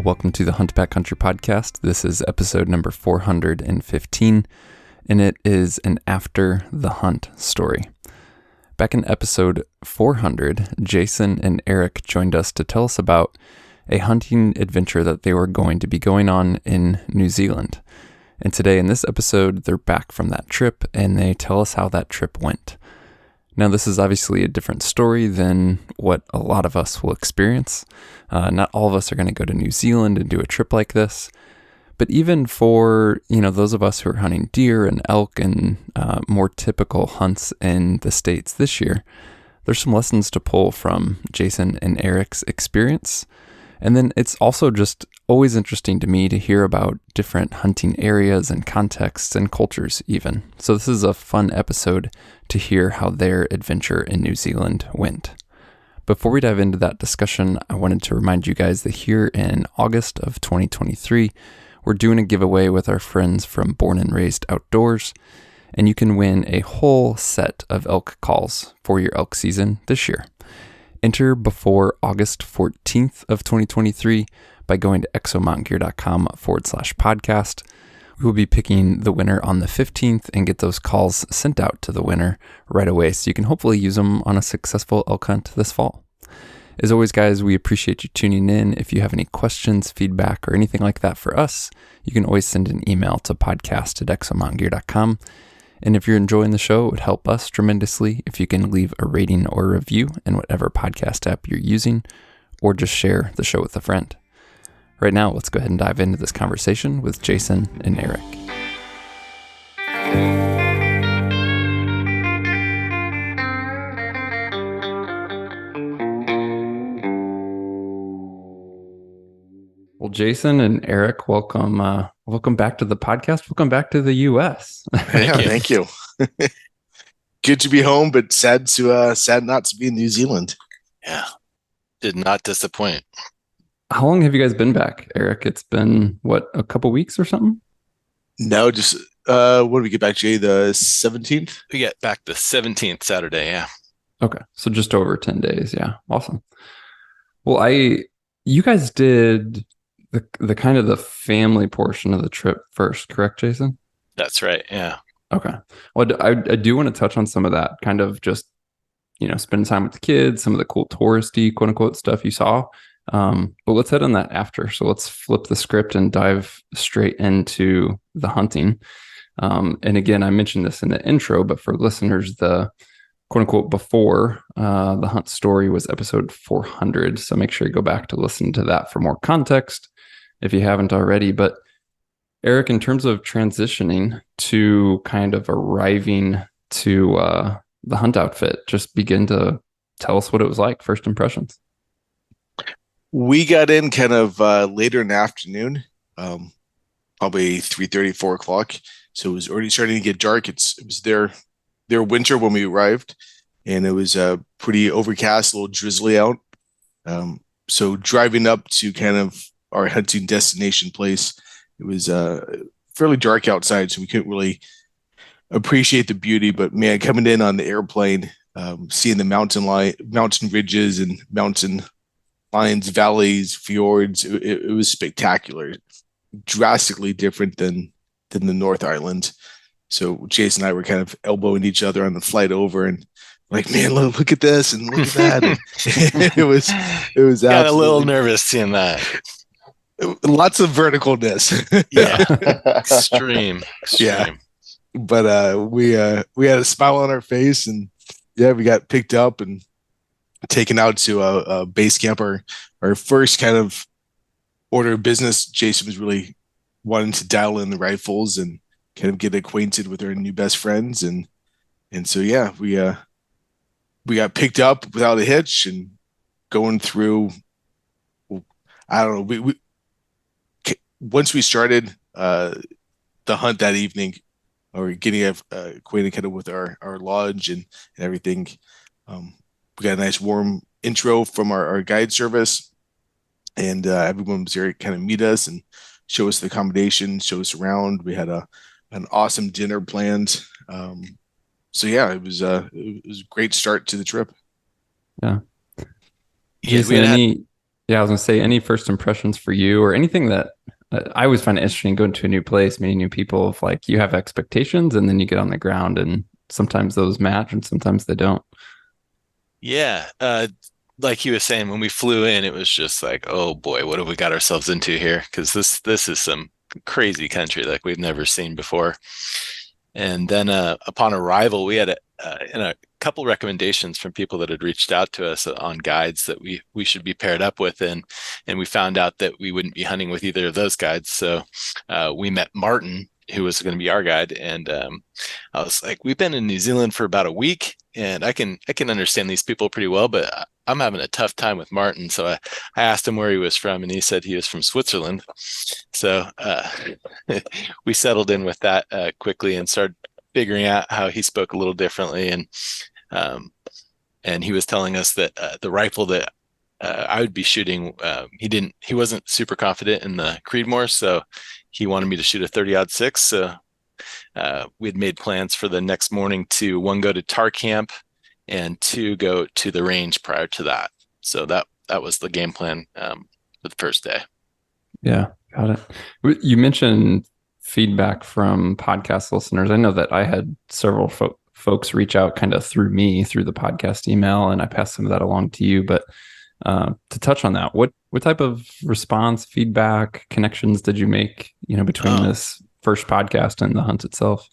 Well, welcome to the Hunt Backcountry podcast. This is episode number 415, and it is an after the hunt story. Back in episode 400, Jason and Erik joined us to tell us about a hunting adventure that they were going to be going on in New Zealand. And today in this episode, they're back from that trip, and they tell us how that trip went. Now, this is obviously a different story than what a lot of us will experience. Not all of us are going to go to New Zealand and do a trip like this. But even for, those of us who are hunting deer and elk and more typical hunts in the States this year, there's some lessons to pull from Jason and Erik's experience. And then it's also just always interesting to me to hear about different hunting areas and contexts and cultures even. So this is a fun episode to hear how their adventure in New Zealand went. Before we dive into that discussion, I wanted to remind you guys that here in August of 2023, we're doing a giveaway with our friends from Born and Raised Outdoors, and you can win a whole set of elk calls for your elk season this year. Enter before August 14th of 2023 by going to exomountaingear.com/podcast. We will be picking the winner on the 15th and get those calls sent out to the winner right away so you can hopefully use them on a successful elk hunt this fall. As always, guys, we appreciate you tuning in. If you have any questions, feedback, or anything like that for us, you can always send an email to podcast@exomountaingear.com. And if you're enjoying the show, it would help us tremendously if you can leave a rating or a review in whatever podcast app you're using, or just share the show with a friend. Right now, let's go ahead and dive into this conversation with Jason and Erik. Well, Jason and Erik, welcome back to the podcast. Welcome back to the U.S. Thank you. Good to be home, but sad not to be in New Zealand. Yeah, did not disappoint. How long have you guys been back, Erik? It's been, a couple weeks or something? No, just, when did we get back, Jay? The 17th? We get back the 17th Saturday, yeah. Okay, so just over 10 days, yeah. Awesome. Well, you guys did the kind of the family portion of the trip first, correct, Jason? That's right, yeah. Okay. Well, I do want to touch on some of that, kind of just, spending time with the kids, some of the cool touristy, quote unquote, stuff you saw. But let's head on that after. So let's flip the script and dive straight into the hunting. And again, I mentioned this in the intro, but for listeners, the quote unquote before the hunt story was episode 400. So make sure you go back to listen to that for more context if you haven't already. But Erik, in terms of transitioning to kind of arriving to the hunt outfit, just begin to tell us what it was like, first impressions. We got in kind of later in the afternoon, probably 3:30, 4 o'clock. So it was already starting to get dark. It was their winter when we arrived, and it was pretty overcast, a little drizzly out. So driving up to kind of our hunting destination place, it was fairly dark outside, so we couldn't really appreciate the beauty. But man, coming in on the airplane, seeing the mountain ridges and mountain lines, valleys, fjords, it was spectacular, drastically different than the North Island. So Jason and I were kind of elbowing each other on the flight over, and like, man, look at this and look at that. And it was got a little nervous seeing that. Lots of verticalness. Yeah, extreme. Yeah, but we had a smile on our face, and yeah, we got picked up and taken out to a base camp. Our first kind of order of business. Jason was really wanting to dial in the rifles and kind of get acquainted with our new best friends, and so yeah, we got picked up without a hitch and going through. I don't know. We once we started the hunt that evening, or getting acquainted kind of with our lodge and everything. We got a nice warm intro from our guide service, and everyone was there to kind of meet us and show us the accommodation, show us around. We had an awesome dinner planned. So yeah, it was a great start to the trip. Yeah. Yeah, Jason, Yeah, I was gonna say, any first impressions for you, or anything that I always find it interesting going to a new place, meeting new people. If like you have expectations and then you get on the ground, and sometimes those match and sometimes they don't. Yeah. Like he was saying, when we flew in, it was just like, oh boy, what have we got ourselves into here? Because this is some crazy country like we've never seen before. And then upon arrival, we had a couple recommendations from people that had reached out to us on guides that we should be paired up with, and we found out that we wouldn't be hunting with either of those guides. So we met Martin, who was going to be our guide, and I was like, we've been in New Zealand for about a week, and I can understand these people pretty well, but I'm having a tough time with Martin. So I asked him where he was from, and he said he was from Switzerland. So we settled in with that quickly and started figuring out how he spoke a little differently. Um, and he was telling us that the rifle that I would be shooting, he wasn't super confident in the Creedmoor, so he wanted me to shoot a 30-06. So we had made plans for the next morning to, one, go to tar camp, and two, go to the range prior to that. So that was the game plan for the first day. Yeah, got it. You mentioned feedback from podcast listeners. I know that I had several folks reach out kind of through me through the podcast email, and I passed some of that along to you. But to touch on that, what type of response, feedback, connections did you make, between this first podcast and the hunt itself?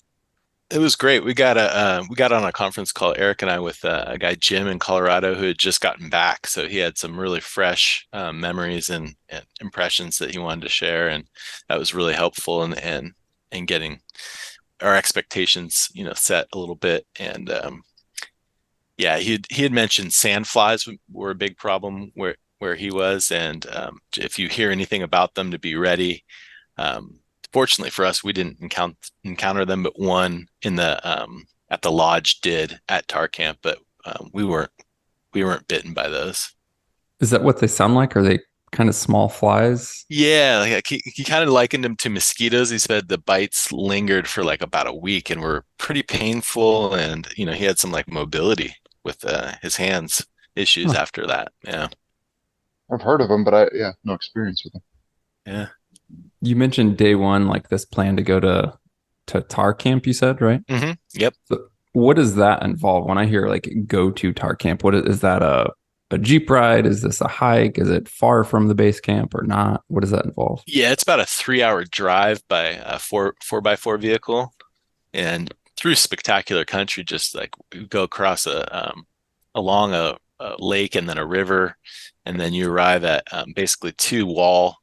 It was great. We got on a conference call, Erik and I, with a guy, Jim, in Colorado, who had just gotten back. So he had some really fresh memories and impressions that he wanted to share, and that was really helpful in getting our expectations, set a little bit. And yeah, he had mentioned sandflies were a big problem where he was, and if you hear anything about them, to be ready. Fortunately for us, we didn't encounter them, but one in the at the lodge did at tar camp, but we weren't bitten by those. Is that what they sound like? Are they kind of small flies? Yeah, like he kind of likened them to mosquitoes. He said the bites lingered for like about a week and were pretty painful, and he had some like mobility with his hands issues after that. Yeah, I've heard of them, but no experience with them. Yeah. You mentioned day one, like this plan to go to tar camp, you said, right? Mm-hmm. Yep. So what does that involve? When I hear like go to tar camp, what is that, a Jeep ride? Is this a hike? Is it far from the base camp or not? What does that involve? Yeah, it's about a 3-hour drive by a 4x4 vehicle, and through spectacular country. Just like we go across along a lake and then a river, and then you arrive at basically two wall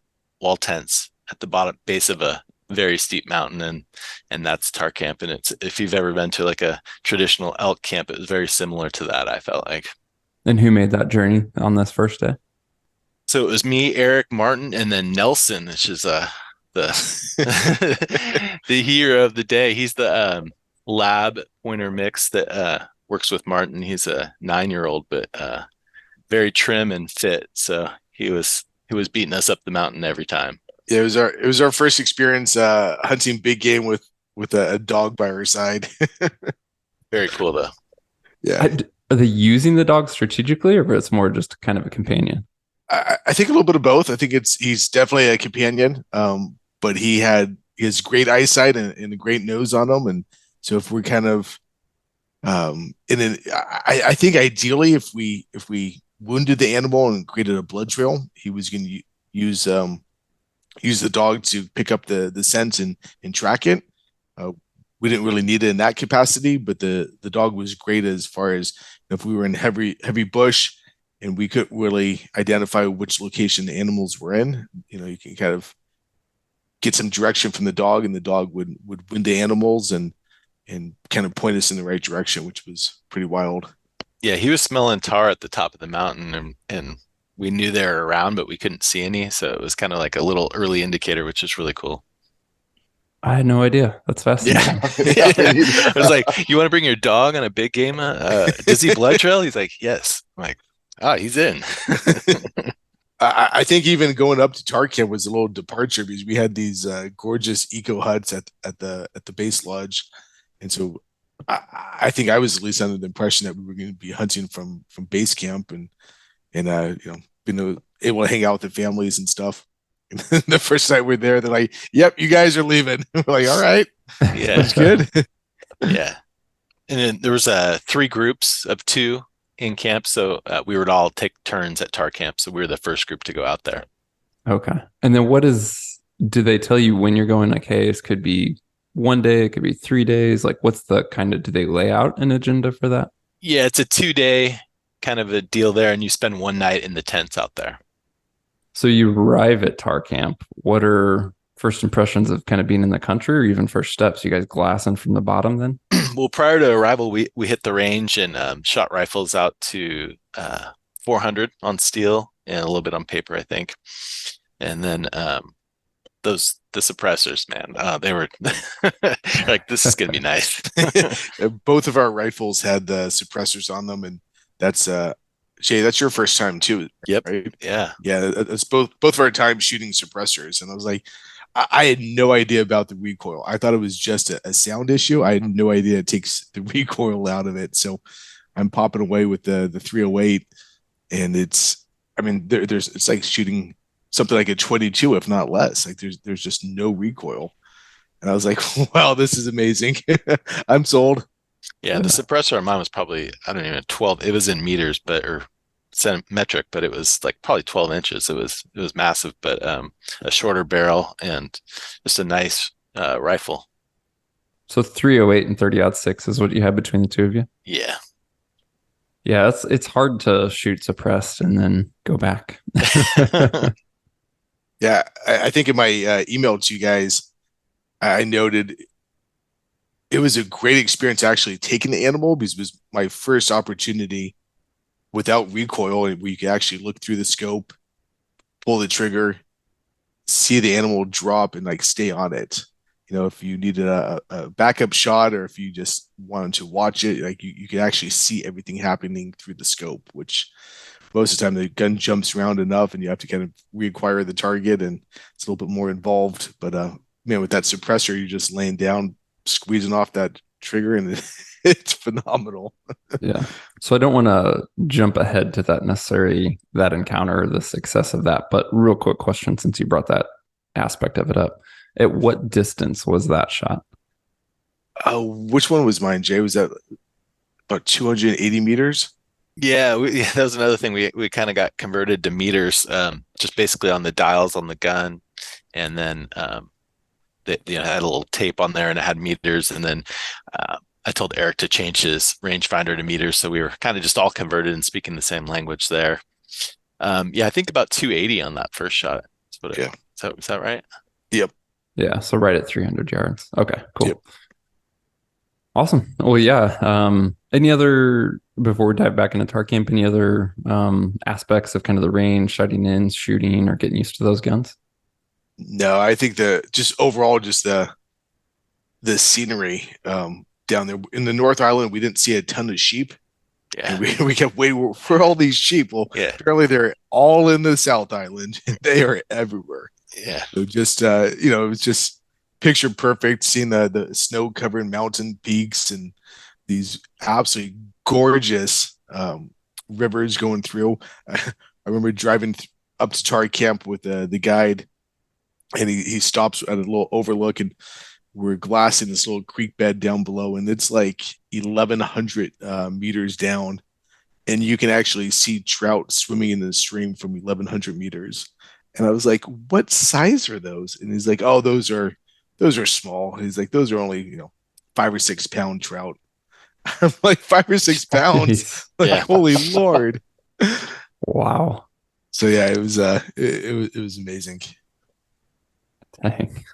tents at the bottom base of a very steep mountain, and that's tar camp. And it's, if you've ever been to like a traditional elk camp, it was very similar to that, I felt like. And who made that journey on this first day? So it was me, Erik, Martin, and then Nelson, which is the the hero of the day. He's the lab pointer mix that works with Martin. He's a 9-year-old, but very trim and fit. So he was beating us up the mountain every time. Yeah, it was our first experience hunting big game with a dog by our side. Very cool though. Yeah. Are they using the dog strategically, or it's more just kind of a companion? I think a little bit of both. I think he's definitely a companion, but he has great eyesight and a great nose on him, and so if we're kind of, I think ideally if we wounded the animal and created a blood trail, he was going to use the dog to pick up the scent and track it. We didn't really need it in that capacity, but the dog was great as far as if we were in heavy bush and we couldn't really identify which location the animals were in. You can kind of get some direction from the dog, and the dog would wind the animals and kind of point us in the right direction, which was pretty wild. Yeah, he was smelling tar at the top of the mountain, and we knew they were around, but we couldn't see any. So it was kind of like a little early indicator, which is really cool. I had no idea. That's fascinating. Yeah. I was like, you want to bring your dog on a big game? Does he blood trail? He's like, yes. I'm like, he's in. I think even going up to tar camp was a little departure because we had these gorgeous eco huts at the base lodge, and so I think I was at least under the impression that we were going to be hunting from base camp, and been able to hang out with the families and stuff. And the first night we're there, they're like, "Yep, you guys are leaving." We're like, "All right, Yeah. that's good." Yeah. And then there was 3 groups of 2 in camp. So we would all take turns at tar camp. So we were the first group to go out there. Okay. And then do they tell you when you're going? Like, hey, this could be 1 day, it could be 3 days. Like, what's the do they lay out an agenda for that? Yeah, it's a 2-day kind of a deal there. And you spend 1 night in the tents out there. So you arrive at tar camp. What are first impressions of kind of being in the country, or even first steps? You guys glassing from the bottom then? Well, prior to arrival, we hit the range and shot rifles out to 400 on steel and a little bit on paper, I think. And then the suppressors, man, they were like, this is gonna be nice. Both of our rifles had the suppressors on them, and that's Jay, that's your first time too. Yep. Right? Yeah. Yeah, it's both of our times shooting suppressors, and I was like, I had no idea about the recoil. I thought it was just a sound issue. I had no idea it takes the recoil out of it. So I'm popping away with the 308, and I mean, it's like shooting something like a 22, if not less. Like there's just no recoil, and I was like, wow, this is amazing. I'm sold. Yeah, the suppressor on mine was probably, I don't even know, 12. It was in meters, or centimetric, but it was like probably 12 inches. It was massive, but a shorter barrel and just a nice rifle. So 308 and 30-06 is what you had between the two of you? Yeah. Yeah, it's hard to shoot suppressed and then go back. Yeah, I think in my email to you guys, I noted it was a great experience actually taking the animal, because it was my first opportunity without recoil, and we could actually look through the scope, pull the trigger, see the animal drop, and like stay on it. You know, if you needed a backup shot, or if you just wanted to watch it, like you could actually see everything happening through the scope, which most of the time the gun jumps around enough and you have to kind of reacquire the target, and it's a little bit more involved. But man, with that suppressor, you're just laying down, squeezing off that trigger, and it's phenomenal. Yeah. So I don't want to jump ahead to that encounter or the success of that, but real quick question, since you brought that aspect of it up. At what distance was that shot? Which one was mine, Jay? Was that about 280 meters? Yeah, that was another thing. We kind of got converted to meters, just basically on the dials on the gun, and then they had a little tape on there, and it had meters. And then I told Eric to change his rangefinder to meters, so we were kind of just all converted and speaking the same language there. Yeah, I think about 280 on that first shot. Yeah. Is that right? Yep. Yeah, so right at 300 yards. Okay, cool. Yep. Awesome. Well, yeah. Any other, before we dive back into tar camp, any other aspects of kind of the range, shutting in, shooting, or getting used to those guns? No, I think just overall, just the scenery down there in the North Island, we didn't see a ton of sheep. Yeah. And we kept waiting for all these sheep. Well, Yeah. apparently they're all in the South Island. They are everywhere. Yeah. So just it was just picture perfect, seeing the snow covered mountain peaks and these absolutely gorgeous rivers going through. I remember driving up to Tar Camp with the guide, and he stops at a little overlook, and we're glassing this little creek bed down below, and it's like 1,100 meters down, and you can actually see trout swimming in the stream from 1,100 meters. And I was like, "What size are those?" And he's like, "Oh, those are small." He's like, "Those are only 5 or 6 pound trout." I'm like, 5 or 6 pounds? Like, Yeah. holy Lord! Wow. So yeah, it was it was amazing. Dang.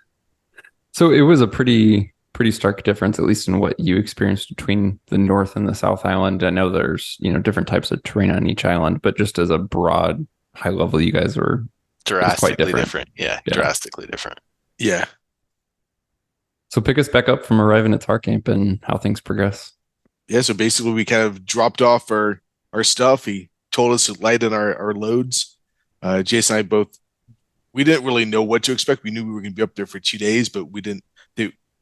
So it was a pretty stark difference, at least in what you experienced between the North and the South Island. I know there's different types of terrain on each island, but just as a broad high level, you guys were Drastically different. Yeah, drastically different. Yeah. So pick us back up from arriving at tar camp and how things progress. Yeah, so basically we kind of dropped off our stuff. He told us to lighten our loads. Jason and I we didn't really know what to expect. We knew we were going to be up there for 2 days, but they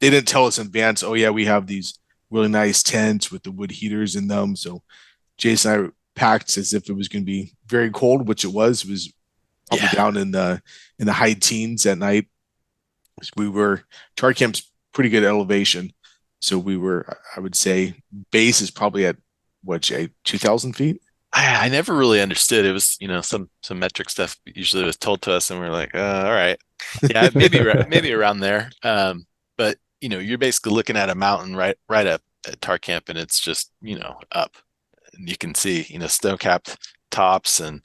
didn't tell us in advance, oh yeah, we have these really nice tents with the wood heaters in them. So Jason and I packed as if it was going to be very cold, which it was. It was probably Yeah. down in the high teens at night. We were tar camp's pretty good elevation, so we were, I would say, base is probably at what, Jay, 2,000 feet. I never really understood. It was, some metric stuff usually was told to us, and we are like, all right, yeah, maybe around there. But you're basically looking at a mountain right up at Tar Camp, and it's just up, and you can see snow-capped tops, and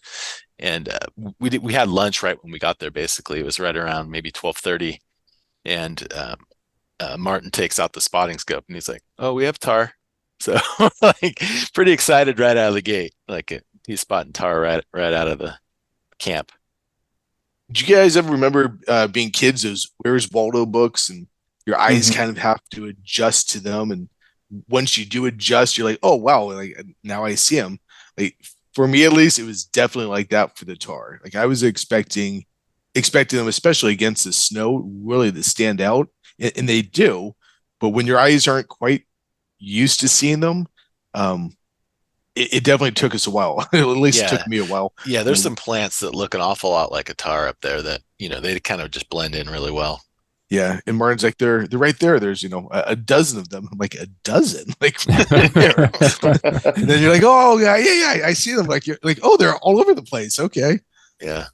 we had lunch right when we got there. Basically, it was right around maybe 12:30, and Martin takes out the spotting scope, and he's like, "Oh, we have tar." So like pretty excited right out of the gate. Like he's spotting tar right out of the camp. Did you guys ever remember being kids, those Where's Waldo books, and your eyes Hmm. kind of have to adjust to them, and once you do adjust, you're like, oh wow, like now I see them. Like for me at least, it was definitely like that for the tar. Like I was expecting them, especially against the snow, really to stand out, and they do. But when your eyes aren't quite used to seeing them, um, it definitely took us a while. At least it took Yeah. me a while. Yeah, You there's know, some plants that look an awful lot like a tar up there that, they kind of just blend in really well. yeah, and Martin's like, they're right there. There's a dozen of them. I'm like, a dozen, like where? And then you're like, oh yeah, I see them. Like you're like, oh, they're all over the place. Okay, Yeah.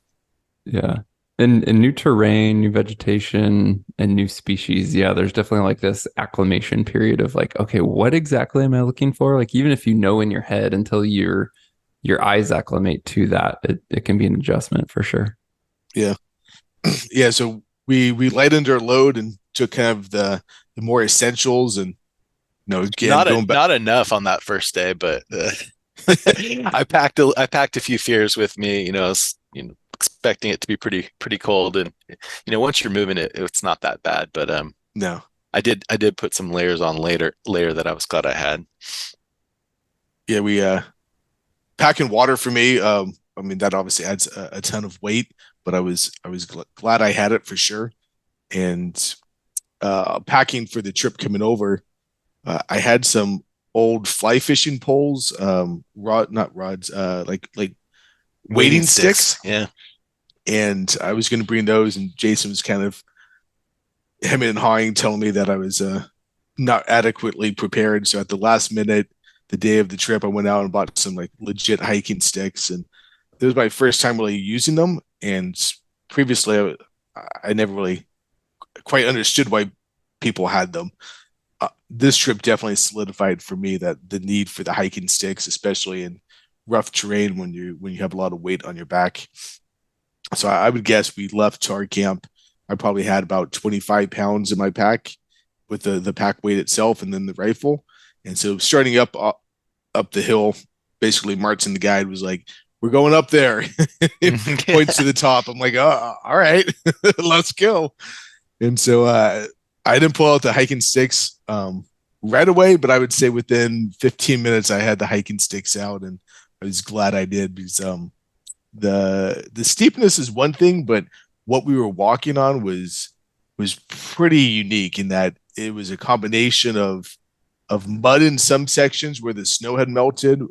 Yeah. And new terrain, new vegetation, and new species. Yeah, there's definitely like this acclimation period of like, okay, what exactly am I looking for? Like even if you know in your head until your eyes acclimate to that, it can be an adjustment for sure. yeah, yeah. So we lightened our load and took kind of the more essentials, and again going back. Not enough on that first day, but I packed a few fears with me, I was, expecting it to be pretty cold, and once you're moving it's not that bad, but No, I did put some layers on later that I was glad I had. yeah, we packing water for me. I mean that obviously adds a ton of weight, but I was glad I had it for sure. And packing for the trip coming over, I had some old fly fishing poles, not rods, like Wading wading sticks. sticks, Yeah. and I was going to bring those. And Jason was kind of hemming and hawing, telling me that I was not adequately prepared. So at the last minute, the day of the trip, I went out and bought some like legit hiking sticks, and it was my first time really using them. And previously, I never really quite understood why people had them. This trip definitely solidified for me that the need for the hiking sticks, especially in rough terrain when you have a lot of weight on your back. So I would guess we left Tar Camp. I probably had about 25 pounds in my pack with the pack weight itself and then the rifle. And so starting up the hill, basically Martin the guide was like, "We're going up there." Points to the top. I'm like, "Oh, all right, let's go." And so I didn't pull out the hiking sticks right away, but I would say within 15 minutes I had the hiking sticks out, and I was glad I did because the steepness is one thing, but what we were walking on was pretty unique in that it was a combination of mud in some sections where the snow had melted.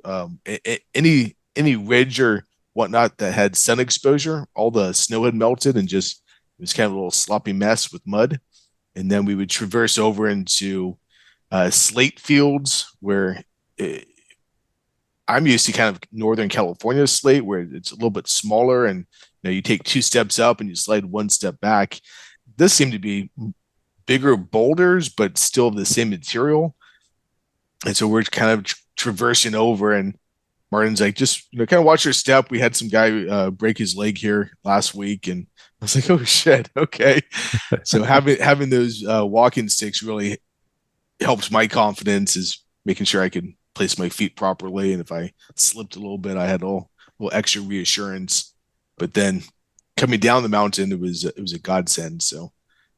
Any ridge or whatnot that had sun exposure, all the snow had melted and just it was kind of a little sloppy mess with mud. And then we would traverse over into slate fields where it, I'm used to kind of Northern California slate where it's a little bit smaller and you take two steps up and you slide one step back. This seemed to be bigger boulders, but still the same material. And so we're kind of traversing over, and Martin's like, just kind of watch your step. We had some guy break his leg here last week, and I was like, oh shit, okay. So having those walking sticks really helps my confidence, is making sure I can place my feet properly, and if I slipped a little bit, I had a little extra reassurance. But then coming down the mountain, it was a godsend. So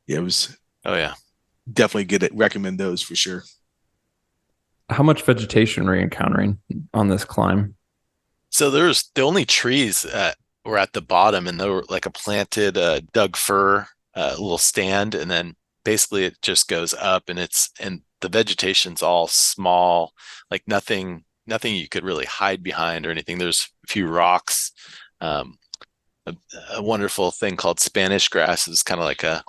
yeah, it was Oh yeah. definitely good. Recommend those for sure. How much vegetation were you encountering on this climb? So there's the only trees that were at the bottom, and they were like a planted Doug fir little stand, and then basically it just goes up, and the vegetation's all small, like nothing you could really hide behind or anything. There's a few rocks, um, a wonderful thing called Spanish grass. It's kind of like a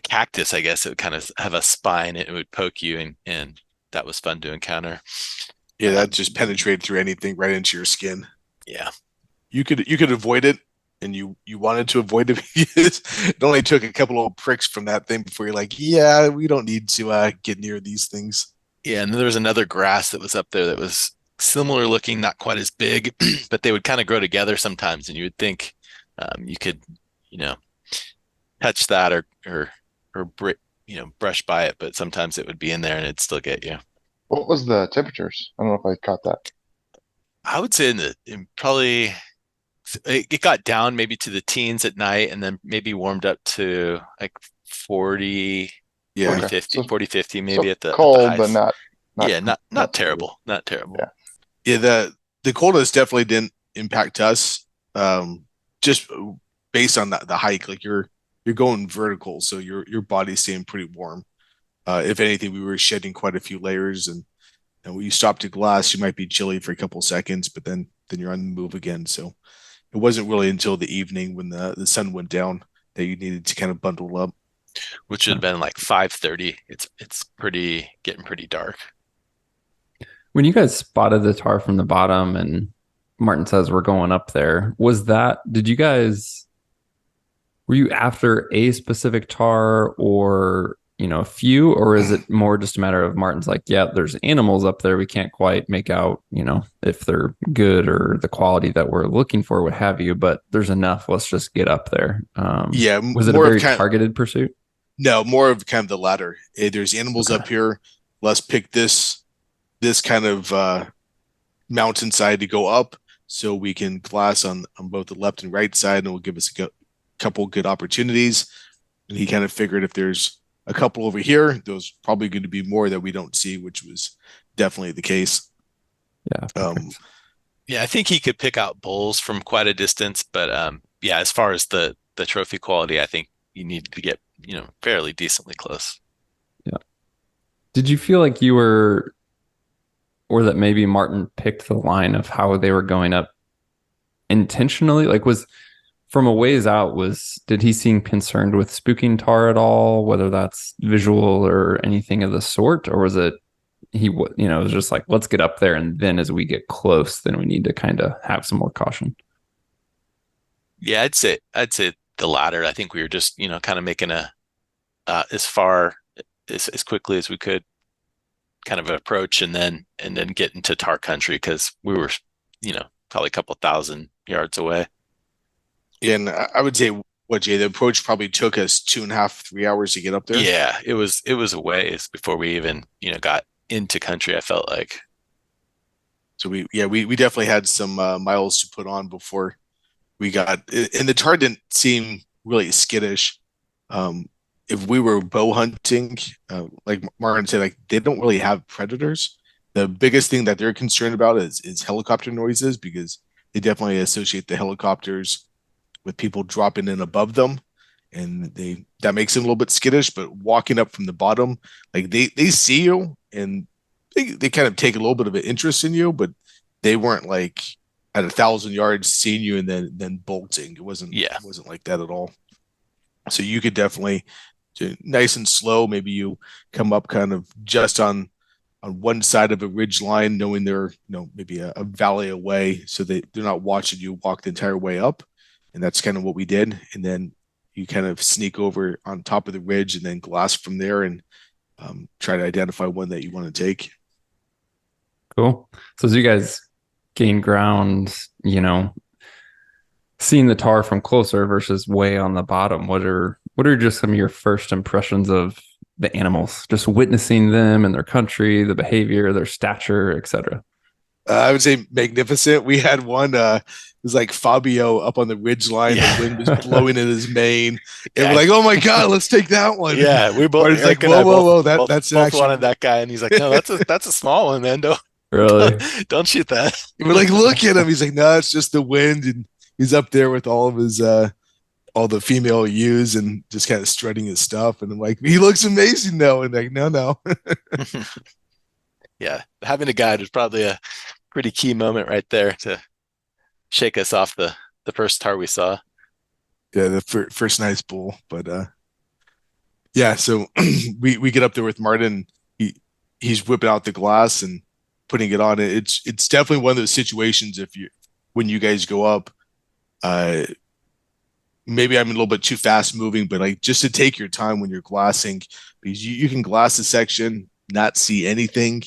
cactus, I guess. It would kind of have a spine. It would poke you, and that was fun to encounter. Yeah, that just penetrated through anything right into your skin. Yeah. You could avoid it, and you wanted to avoid it. It only took a couple of pricks from that thing before you're like, yeah, we don't need to get near these things. Yeah, and then there was another grass that was up there that was similar looking, not quite as big, but they would kind of grow together sometimes, and you would think you could, you know, touch that or brush by it, but sometimes it would be in there and it'd still get you. What was the temperatures? I don't know if I caught that. I would say in probably it got down maybe to the teens at night and then maybe warmed up to like 40, Yeah. 40, Okay. 50, So 40, 50 so maybe at the cold, but highest. not Yeah, not not too terrible. Not terrible. Yeah. Yeah, the coldness definitely didn't impact us. Just based on the hike, like you're going vertical, so your body's staying pretty warm. If anything, we were shedding quite a few layers, and when you stop to glass, you might be chilly for a couple seconds, but then you're on the move again. So it wasn't really until the evening when the sun went down that you needed to kind of bundle up. Which should have been like 5:30. It's getting pretty dark. When you guys spotted the tar from the bottom and Martin says we're going up there, were you after a specific tar or, a few, or is it more just a matter of Martin's like, yeah, there's animals up there. We can't quite make out, if they're good or the quality that we're looking for, what have you, but there's enough. Let's just get up there. Yeah, Was it a very targeted pursuit? No, more of kind of the latter. Hey, there's animals up here. Let's pick this kind of mountainside to go up so we can glass on both the left and right side, and it will give us a couple good opportunities. And he kind of figured if there's a couple over here, there's probably going to be more that we don't see, which was definitely the case. Yeah. Yeah, I think he could pick out bulls from quite a distance, but yeah, as far as the trophy quality, I think you need to get, fairly decently close. Yeah. Did you feel like or that maybe Martin picked the line of how they were going up intentionally? Like from a ways out, did he seem concerned with spooking tar at all, whether that's visual or anything of the sort? Or was it, it was just like, let's get up there. And then as we get close, then we need to kind of have some more caution. Yeah, I'd say the latter. I think we were just, kind of making as far as quickly as we could kind of approach and then get into tar country because we were, probably a couple thousand yards away. And I would say, Jay, the approach probably took us 2.5, 3 hours to get up there. Yeah, it was a ways before we even, got into country, I felt like. So we definitely had some miles to put on before we got, and the tar didn't seem really skittish. If we were bow hunting, like Martin said, like they don't really have predators. The biggest thing that they're concerned about is helicopter noises because they definitely associate the helicopters with people dropping in above them, and that makes them a little bit skittish. But walking up from the bottom, like they see you and they kind of take a little bit of an interest in you, but they weren't like at 1,000 yards seeing you and then bolting. It wasn't like that at all. So you could definitely nice and slow. Maybe you come up kind of just on one side of a ridge line, knowing they're maybe a valley away, so they're not watching you walk the entire way up. And that's kind of what we did. And then you kind of sneak over on top of the ridge and then glass from there and try to identify one that you want to take. Cool. So as you guys gain ground, seeing the tar from closer versus way on the bottom, what are just some of your first impressions of the animals? Just witnessing them and their country, the behavior, their stature, etc. I would say magnificent. We had one, it was like Fabio up on the ridge line. Yeah. The wind was blowing in his mane. And we're like, oh my God, let's take that one. Yeah, we both like, whoa, that's both actually wanted that guy. And he's like, no, that's a small one, man. Really? Don't shoot that. We're like, look at him. He's like, no, it's just the wind. And he's up there with all of his, all the female ewes and just kind of strutting his stuff. And I'm like, he looks amazing though. And like, no. Yeah, having a guide was probably a pretty key moment right there to shake us off the the first tar we saw. Yeah, the first nice bull. But yeah, so we get up there with Martin. He's whipping out the glass and putting it on. It's definitely one of those situations when you guys go up, uh, maybe I'm a little bit too fast moving, but like just to take your time when you're glassing, because you can glass a section, not see anything,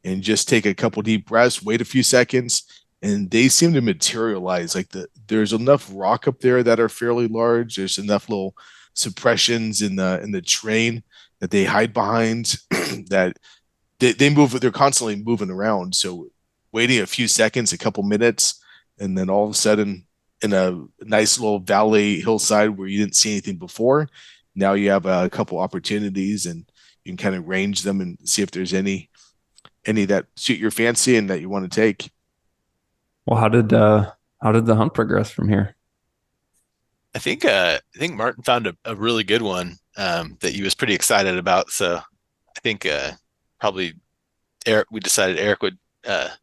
and just take a couple deep breaths, wait a few seconds, and they seem to materialize. Like there's enough rock up there that are fairly large. There's enough little suppressions in the terrain that they hide behind that they move. They're constantly moving around. So waiting a few seconds, a couple minutes, and then all of a sudden in a nice little valley hillside where you didn't see anything before, now you have a couple opportunities and you can kind of range them and see if there's any that suit your fancy and that you want to take. Well, how did the hunt progress from here? I think Martin found a really good one that he was pretty excited about. So I think probably we decided Eric would have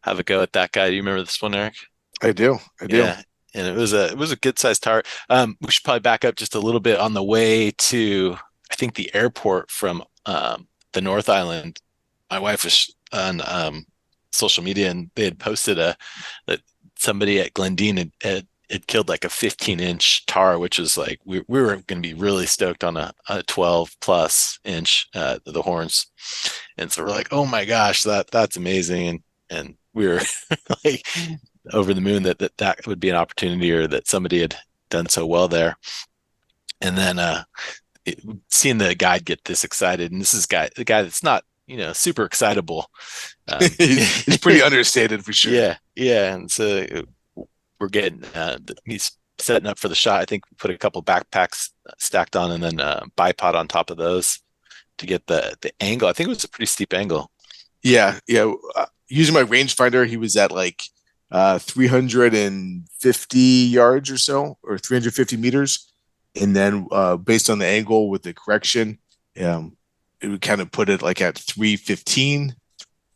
a go at that guy. Do you remember this one, Eric? I do. Yeah. And it was a good sized tar. We should probably back up just a little bit on the way to, I think, the airport from the North Island. My wife was on social media and they had posted that somebody at Glendine had killed like a 15-inch tar, which is like we were going to be really stoked on a 12 plus inch the horns, and so we're like, oh my gosh, that's amazing, and we were like over the moon that would be an opportunity, or that somebody had done so well there. And then seeing the guide get this excited, and this is the guy that's not super excitable. He's pretty understated for sure. Yeah, and so we're getting he's setting up for the shot. I think we put a couple backpacks stacked on, and then bipod on top of those to get the angle. I think it was a pretty steep angle. Yeah. Using my rangefinder, he was at like 350 yards or so, or 350 meters, and then based on the angle with the correction, it would kind of put it like at 315,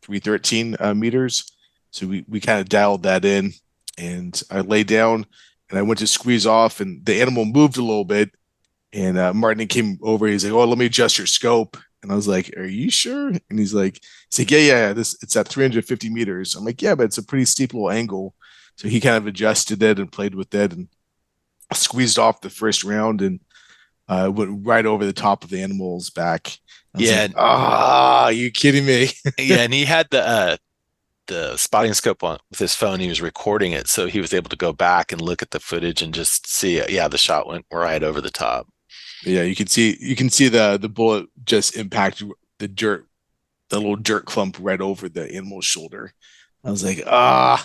313 meters. So we kind of dialed that in, and I lay down and I went to squeeze off, and the animal moved a little bit, and Martin came over. He's like, "Oh, let me adjust your scope." And I was like, "Are you sure?" And he's like, "Yeah. It's at 350 meters." I'm like, "Yeah, but it's a pretty steep little angle." So he kind of adjusted it and played with it and squeezed off the first round and went right over the top of the animal's back. Yeah. Like, are you kidding me? Yeah, and he had the spotting scope on with his phone. He was recording it, so he was able to go back and look at the footage and just see the shot went right over the top. Yeah, you can see the bullet just impact the little dirt clump right over the animal's shoulder. I was like, all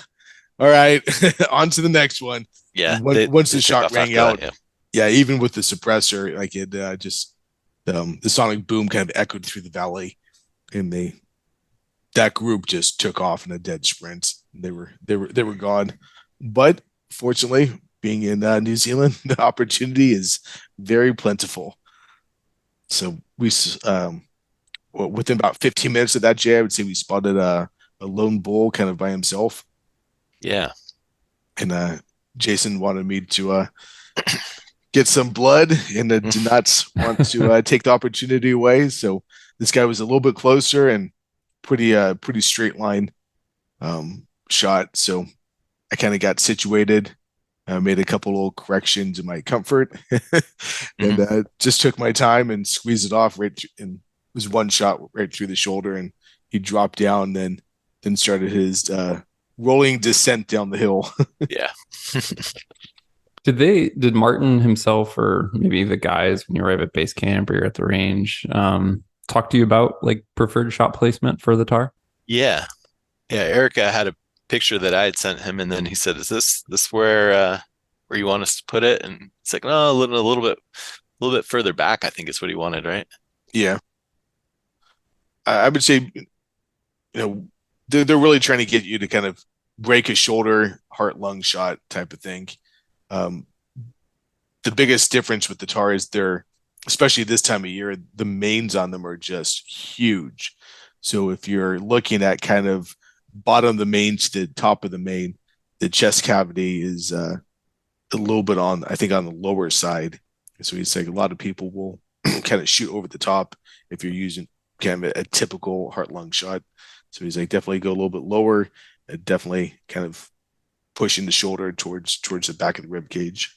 right, on to the next one. Yeah, once the shot rang out, that, yeah, even with the suppressor, like it just the sonic boom kind of echoed through the valley, and that group just took off in a dead sprint. They were gone. But fortunately, being in New Zealand, the opportunity is very plentiful. So within about 15 minutes of that, Jay, I would say we spotted a lone bull kind of by himself. Yeah. And Jason wanted me to get some blood and did not want to take the opportunity away. So this guy was a little bit closer and pretty straight line shot. So I kind of got situated, made a couple little corrections in my comfort, and just took my time and squeezed it off and it was one shot right through the shoulder, and he dropped down, then started his rolling descent down the hill. Yeah. Did Martin himself, or maybe the guys, when you arrive at base camp or you're at the range, talk to you about like preferred shot placement for the tar? Yeah. Erica had a picture that I had sent him, and then he said, "Is this where you want us to put it?" And it's like, "No, a little bit further back." I think is what he wanted, right? Yeah, I would say, they're really trying to get you to kind of break a shoulder, heart lung shot type of thing. The biggest difference with the tar is especially this time of year, the mains on them are just huge. So if you're looking at kind of bottom of the main to the top of the main, the chest cavity is a little bit on, I think, on the lower side. So he's like a lot of people will kind of shoot over the top if you're using kind of a typical heart lung shot. So he's like definitely go a little bit lower, and definitely kind of pushing the shoulder towards the back of the rib cage.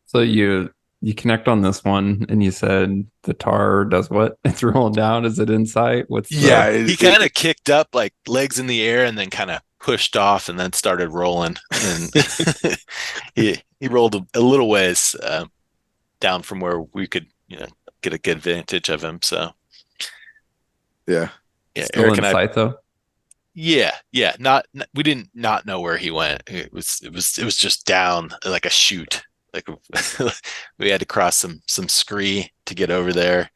So you connect on this one, and you said the tar does what? It's rolling down. Is it in sight? What's Yeah, the? He kind of kicked up like legs in the air and then kind of pushed off and then started rolling. And he rolled a little ways down from where we could, get a good vantage of him. So yeah, yeah, Still Eric in and I, sight though. yeah, we didn't not know where he went. It was just down like a chute. Like we had to cross some scree to get over there.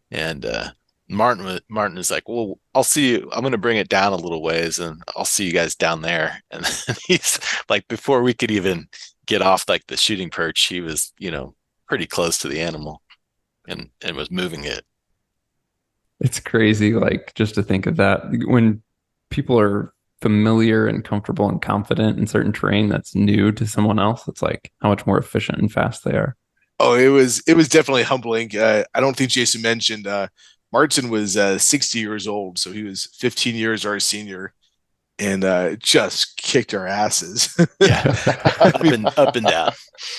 And Martin is like, well, I'll see you. I'm going to bring it down a little ways, and I'll see you guys down there. And he's like, before we could even get off like the shooting perch, he was, pretty close to the animal, and was moving it. It's crazy, like just to think of that when people are familiar and comfortable and confident in certain terrain that's new to someone else. It's like how much more efficient and fast they are. Oh, it was definitely humbling. I don't think Jason mentioned Martin was 60 years old, so he was 15 years our senior, and just kicked our asses. Yeah, I up mean, and down.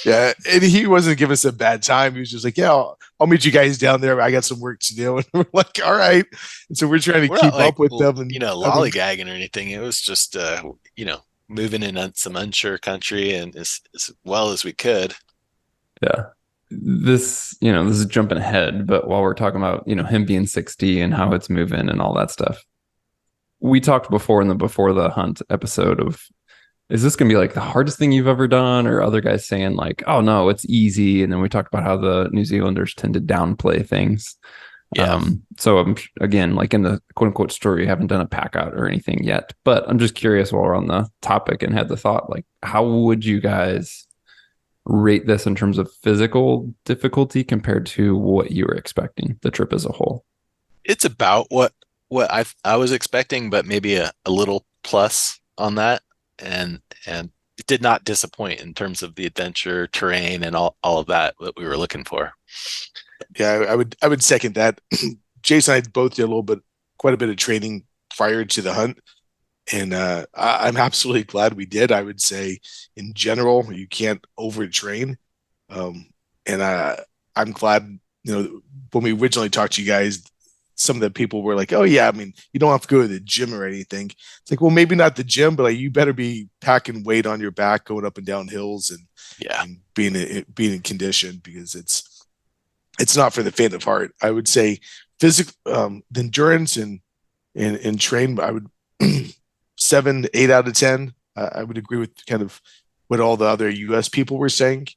yeah, and he wasn't giving us a bad time. He was just like, "Yeah, I'll meet you guys down there. I got some work to do." And we're like, "All right." And so we're trying to We're not keep like up with them. And I mean, lollygagging or anything. It was just moving in on some unsure country and as well as we could. Yeah. This is jumping ahead, but while we're talking about, him being 60 and how it's moving and all that stuff, we talked before in the before the hunt episode of, is this going to be like the hardest thing you've ever done? Or other guys saying like, oh no, it's easy. And then we talked about how the New Zealanders tend to downplay things. Yeah. So I'm again, like in the quote unquote story, you haven't done a pack out or anything yet, but I'm just curious while we're on the topic and had the thought, like, how would you guys rate this in terms of physical difficulty compared to what you were expecting, the trip as a whole? It's about what I was expecting, but maybe a little plus on that. And it did not disappoint in terms of the adventure, terrain, and all of that we were looking for. yeah, I would second that. Jason and I both did quite a bit of training prior to the hunt, and I'm absolutely glad we did. I would say, in general, you can't overtrain, um, and I'm glad. When we originally talked to you guys, some of the people were like, "Oh yeah, I mean, you don't have to go to the gym or anything." It's like, well, maybe not the gym, but like you better be packing weight on your back, going up and down hills, and Yeah. being in condition because it's not for the faint of heart. I would say physical the endurance and train. I would 7, 8 out of 10. I would agree with kind of what all the other U.S. people were saying.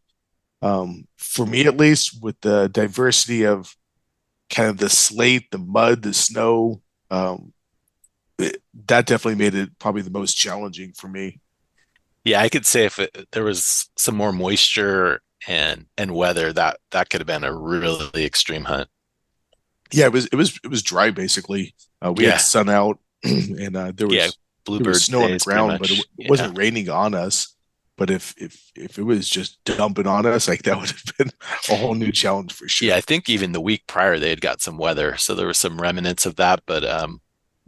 For me, at least, with the diversity of kind of the slate, the mud, the snow, that definitely made it probably the most challenging for me. Yeah, I could say if there was some more moisture and weather, that could have been a really extreme hunt. Yeah, it was dry basically. We had Yeah. sun out, and Yeah. there was Bluebird snow on the days, pretty ground, but much. it Yeah. wasn't raining on us. But if it was just dumping on us, like that would have been a whole new challenge for Yeah, sure. I think even the week prior they had got some weather, so there was some remnants of that, but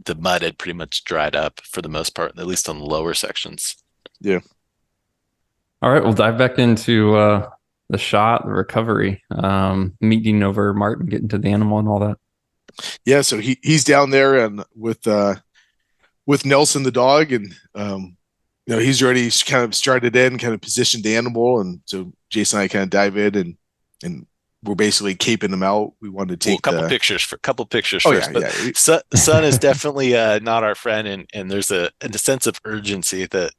the mud had pretty much dried up for the most part, at least on the lower sections. Yeah. All right, we'll dive back into the shot, the recovery, meeting over Martin, getting to the animal and all that. Yeah, so he's down there and with Nelson the dog, and he's already kind of started in, kind of positioned the animal, and so Jason and I kind of dive in and we're basically caping him out. We wanted to Well, take the couple pictures oh first, yeah, but yeah. Sun is definitely not our friend, and there's a sense of urgency that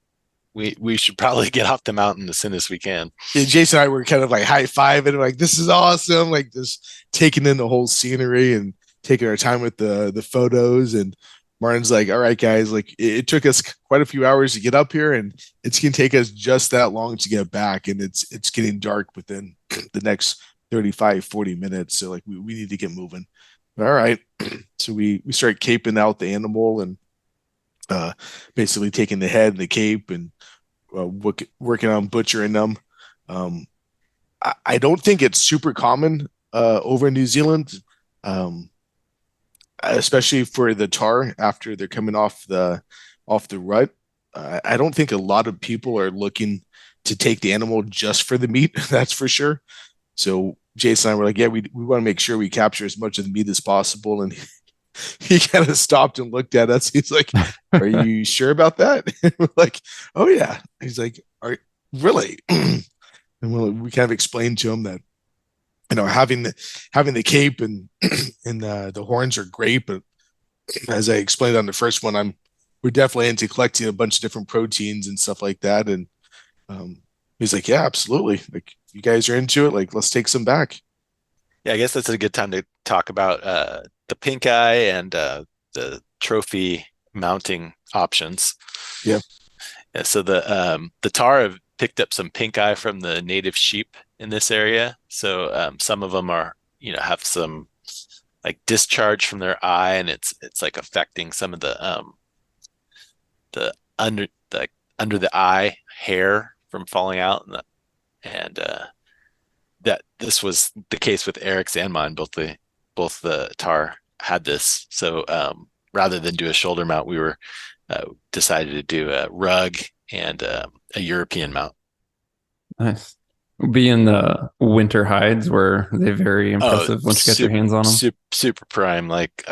we should probably get off the mountain as soon as we can. Yeah, Jason and I were kind of like high fiving, like this is awesome, like just taking in the whole scenery and taking our time with the photos. And Martin's like, all right, guys, like it took us quite a few hours to get up here, and it's gonna take us just that long to get back, and it's getting dark within the next 35, 40 minutes. So like we need to get moving. All right. So we start caping out the animal and basically taking the head and the cape and working on butchering them. Um, I don't think it's super common over in New Zealand, um, especially for the tar after they're coming off the rut. I don't think a lot of people are looking to take the animal just for the meat. That's for sure. So Jason and I were like, yeah, we want to make sure we capture as much of the meat as possible. And he kind of stopped and looked at us. He's like, "Are you sure about that?" And we're like, "Oh yeah." He's like, "Are really?" And we kind of explained to him that having the cape and and the horns are great, but as I explained on the first one, we're definitely into collecting a bunch of different proteins and stuff like that. And um, he's like, "Yeah, absolutely. Like you guys are into it. Like let's take some back." Yeah, I guess that's a good time to talk about the pink eye and the trophy mounting options. Yeah. Yeah, so the tar have picked up some pink eye from the native sheep in this area. So some of them are, have some like discharge from their eye, and it's like affecting some of the under the eye hair from falling out, and that this was the case with Eric's and mine. Both the tar had this. So rather than do a shoulder mount, we were decided to do a rug and a European mount. Nice. Being the winter hides, were they very impressive once you get your hands on them? Super prime, like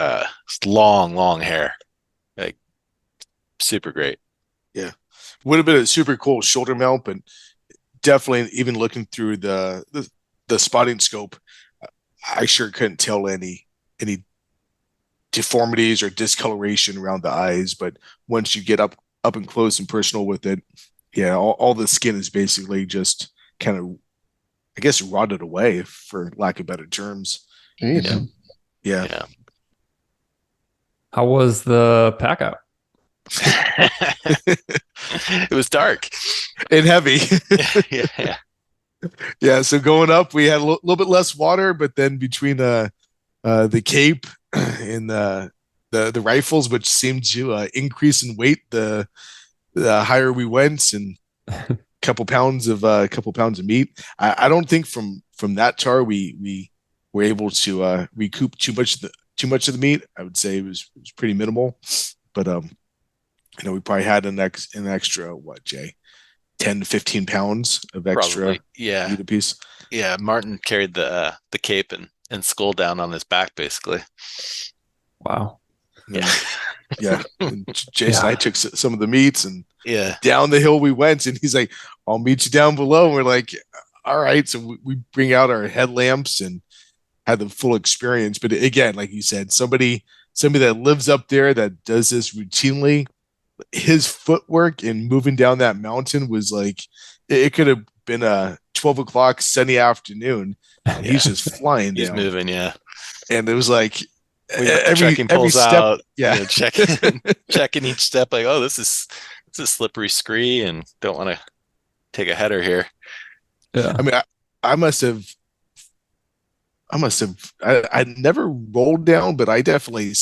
long hair, like super great. Yeah. Would have been a super cool shoulder mount, but definitely even looking through the spotting scope, I sure couldn't tell any deformities or discoloration around the eyes. But once you get up and close and personal with it, yeah, all the skin is basically just kind of, I guess, rotted away for lack of better terms. Jeez. Yeah. Yeah. Yeah. How was the pack out? It was dark. And heavy. Yeah. Yeah. So going up, we had a little bit less water, but then between the cape and the rifles, which seemed to increase in weight the higher we went, and couple pounds of meat. I don't think from that tar we were able to recoup too much of the meat. I would say it was pretty minimal, but we probably had an extra what, Jay, 10 to 15 pounds of extra Probably. Yeah. meat apiece. Yeah. Martin carried the cape and skull down on his back, basically. Wow. Yeah. Yeah. And Jason and I took some of the meats and Yeah. down the hill we went, and he's like, "I'll meet you down below." And we're like, "All right." So we bring out our headlamps and had the full experience. But again, like you said, somebody that lives up there that does this routinely, his footwork in moving down that mountain was like it could have been a 12 o'clock sunny afternoon, and he's just flying He's down. moving, yeah. And it was like Every step, out, yeah, checking each step, like, oh, this is slippery scree, and don't want to take a header here. Yeah. I mean, I must have I never rolled down, but I definitely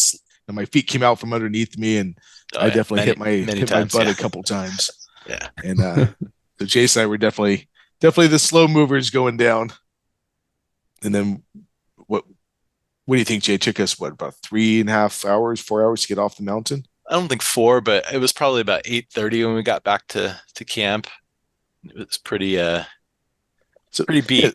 and my feet came out from underneath me, and I definitely hit my butt a couple times. Yeah. And so Jason and I were definitely the slow movers going down. And then what do you think, Jay? It took us about 3.5 hours, 4 hours to get off the mountain? I don't think 4, but it was probably about 8:30 when we got back to camp. It was pretty pretty beat.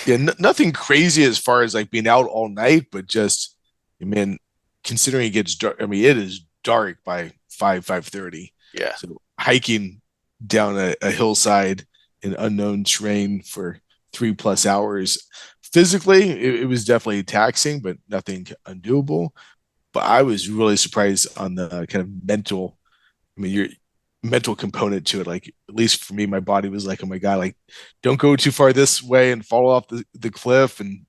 Yeah, nothing crazy as far as like being out all night, but just, I mean, considering it gets dark, I mean, it is dark by 5:30. Yeah. So hiking down a hillside in unknown terrain for 3+ hours, physically, it was definitely taxing, but nothing undoable. But I was really surprised on the kind of mental, I mean, your mental component to it. Like, at least for me, my body was like, oh my God, like, don't go too far this way and fall off the cliff, and,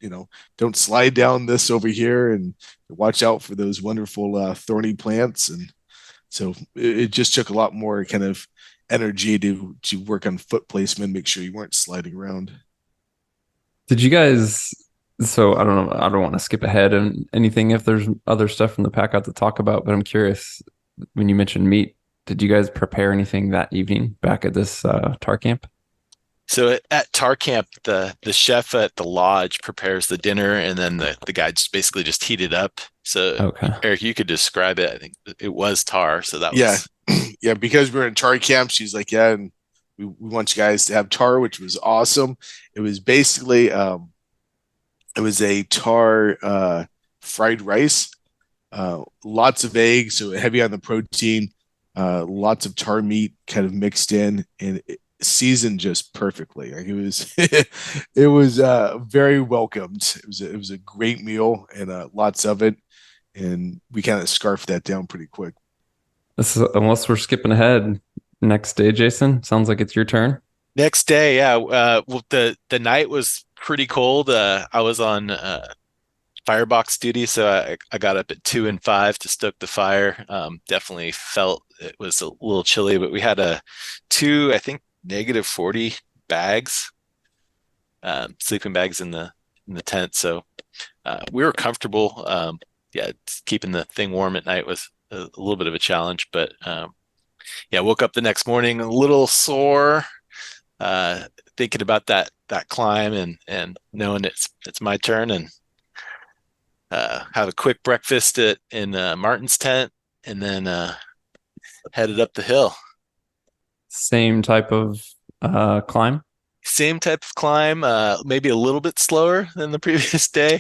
don't slide down this over here, and watch out for those wonderful thorny plants. And so it just took a lot more kind of energy to work on foot placement, make sure you weren't sliding around. Did you guys? So I don't know. I don't want to skip ahead and anything if there's other stuff from the pack out to talk about, but I'm curious when you mentioned meat. Did you guys prepare anything that evening back at this tar camp? So at tar camp, the chef at the lodge prepares the dinner, and then the guy basically just heat it up. So Okay. Eric, you could describe it. I think it was tar, so that Yeah. was Yeah, because we were in tar camp, she's like, yeah, and we want you guys to have tar, which was awesome. It was basically it was a tar fried rice, lots of eggs, so heavy on the protein, lots of tar meat kind of mixed in, and seasoned just perfectly. Like it was, it was very welcomed. It was a great meal and lots of it, and we kind of scarfed that down pretty quick. This is, unless we're skipping ahead, next day, Jason, sounds like it's your turn. next day. Yeah, well, the night was pretty cold. I was on firebox duty, so I got up at 2 and 5 to stoke the fire. Definitely felt it was a little chilly, but we had two, I think, -40 bags, sleeping bags in the tent, so we were comfortable. Yeah, keeping the thing warm at night was a little bit of a challenge, but yeah, woke up the next morning a little sore, thinking about that climb and knowing it's my turn, and have a quick breakfast in Martin's tent, and then headed up the hill. Same type of climb. Same type of climb, maybe a little bit slower than the previous day.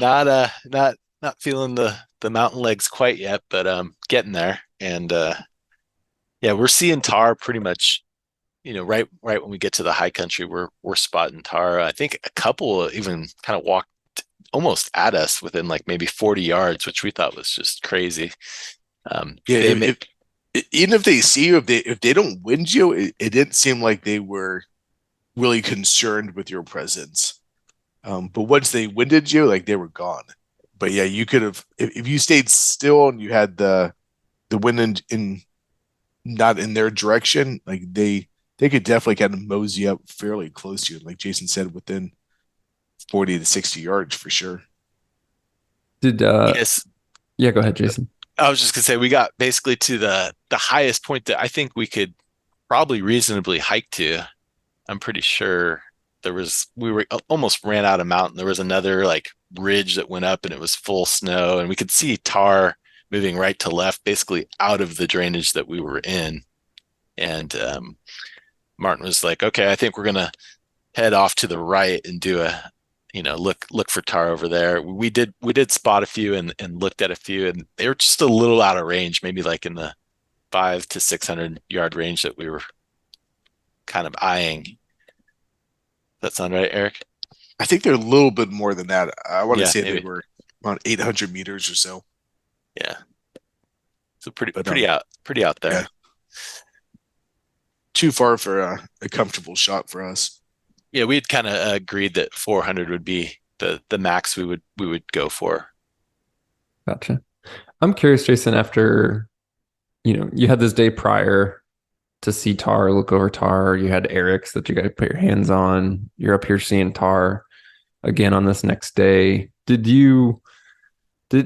uh, not feeling the mountain legs quite yet, but getting there. And yeah, we're seeing tar pretty much. Right when we get to the high country, we're spotting tar. I think a couple even kind of walked almost at us within like maybe 40 yards, which we thought was just crazy. Yeah, even if they see you, if they don't wind you, it didn't seem like they were really concerned with your presence. But once they winded you, like they were gone. But yeah, you could have if you stayed still and you had the wind in not in their direction, like they could definitely kind of mosey up fairly close to you, like Jason said, within 40 to 60 yards for sure. Did yes, yeah, go ahead, Jason. I was just gonna say we got basically to the highest point that I think we could probably reasonably hike to. I'm pretty sure we were almost ran out of mountain. There was another like ridge that went up and it was full snow, and we could see tar moving right to left, basically out of the drainage that we were in. And Martin was like, "Okay, I think we're gonna head off to the right and do a look for tar over there." We did spot a few and looked at a few, and they were just a little out of range, maybe like in the 500 to 600 yard range that we were kind of eyeing. That sound right, Eric? I think they're a little bit more than that. I want to Yeah, say maybe. they were around 800 meters or so. Yeah. So pretty But pretty out there. yeah, too far for a comfortable shot for us. Yeah, we'd kind of agreed that 400 would be the max we would go for. Gotcha. I'm curious, Jason, after you had this day prior to see tar, look over tar, you had Eric's that you got to put your hands on. You're up here seeing tar again on this next day. Did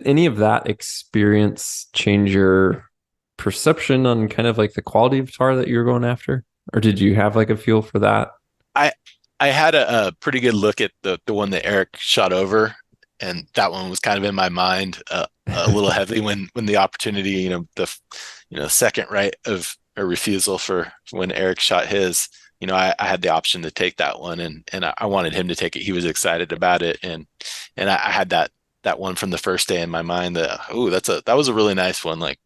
any of that experience change your perception on kind of like the quality of tar that you were going after? Or did you have like a feel for that? I I had a pretty good look at the one that Eric shot over, and that one was kind of in my mind a little heavily when the opportunity, the second right of a refusal for when Eric shot his. I had the option to take that one, and I wanted him to take it. He was excited about it, and I had that one from the first day in my mind that, oh, that was a really nice one. Like,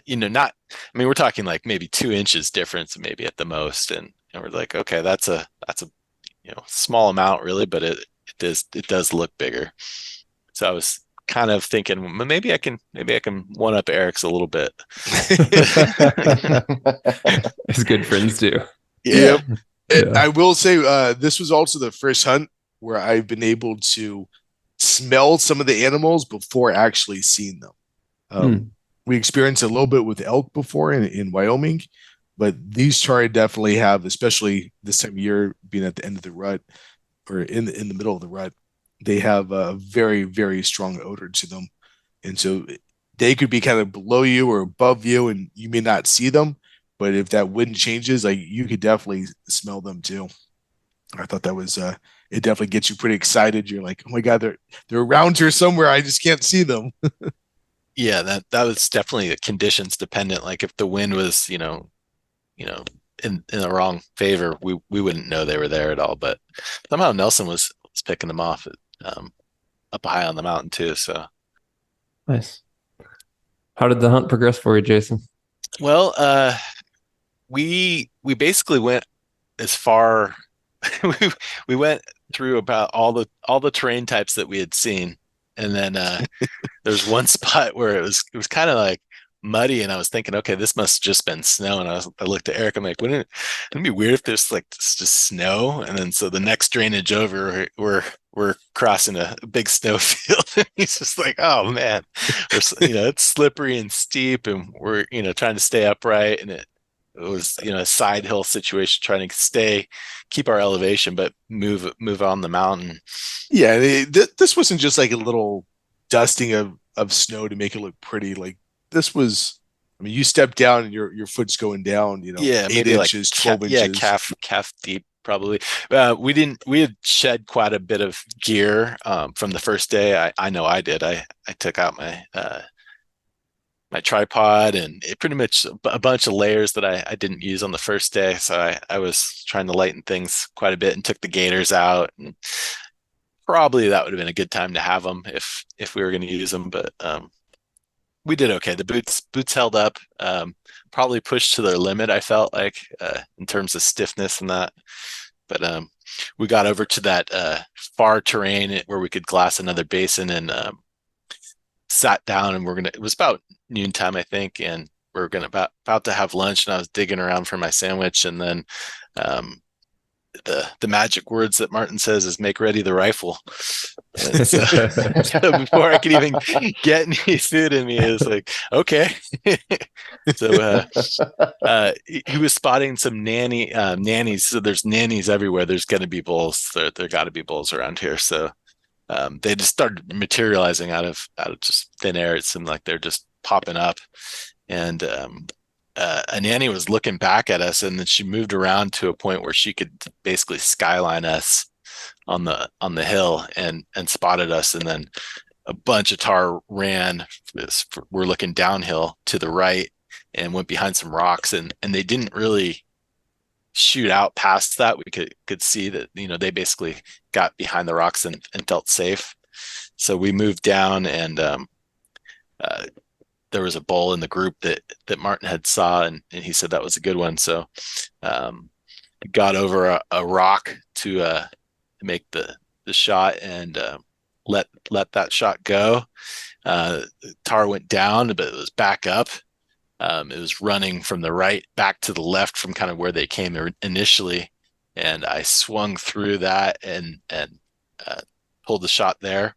not, I mean, we're talking like maybe 2 inches difference, maybe at the most. And we're like, okay, that's a small amount really, but it does look bigger. So I was kind of thinking, well, maybe I can one up Eric's a little bit. As good friends do. Yeah. Yeah. I will say this was also the first hunt where I've been able to smell some of the animals before actually seeing them. We experienced a little bit with elk before in Wyoming, but these tauri definitely have, especially this time of year, being at the end of the rut or in the middle of the rut, they have a very, very strong odor to them. And so they could be kind of below you or above you, and you may not see them. But if that wind changes, like you could definitely smell them too. I thought that was it definitely gets you pretty excited. You're like, oh my god, they're around here somewhere. I just can't see them. Yeah, that was definitely conditions dependent. Like if the wind was, in the wrong favor, we wouldn't know they were there at all. But somehow Nelson was picking them off up high on the mountain too. So Nice. How did the hunt progress for you, Jason? well, we basically went as far we went through about all the terrain types that we had seen, and then there's one spot where it was kind of like muddy, and I was thinking, okay, this must have just been snow. And I looked at Eric, I'm like, wouldn't it be weird if there's like just snow? And then so the next drainage over, we're crossing a big snow field, and he's just like, oh man, it's slippery and steep, and we're trying to stay upright, and it was a side hill situation, trying to keep our elevation but move on the mountain. Yeah, this wasn't just like a little dusting of snow to make it look pretty. Like this was, I mean, you step down and your foot's going down, Yeah, 8 inches, 12 inches. calf deep probably. We had shed quite a bit of gear from the first day. I know I did. I took out my tripod, and it pretty much a bunch of layers that I didn't use on the first day. So I was trying to lighten things quite a bit and took the gaiters out, and probably that would have been a good time to have them if we were going to use them. But we did okay. The boots held up, probably pushed to their limit, I felt like, in terms of stiffness and that. But we got over to that far terrain where we could glass another basin, and sat down, and it was about noontime, I think, and we are gonna about to have lunch, and I was digging around for my sandwich, and then the magic words that Martin says is make ready the rifle. And so, so before I could even get any food in me, it was like, okay. So he was spotting some nannies. So there's nannies everywhere. There's going to be bulls. There got to be bulls around here. So they just started materializing out of just thin air. It seemed like they're just popping up. And a nanny was looking back at us, and then she moved around to a point where she could basically skyline us on the hill and spotted us. And then a bunch of tar ran. We're looking downhill to the right and went behind some rocks, and they didn't really shoot out past that. We could see that they basically got behind the rocks and felt safe. So we moved down, and there was a bull in the group that Martin had saw, and he said that was a good one. So got over a rock to make the shot, and let that shot go. Tar went down, but it was back up. It was running from the right back to the left from kind of where they came initially, and I swung through that and pulled the shot there,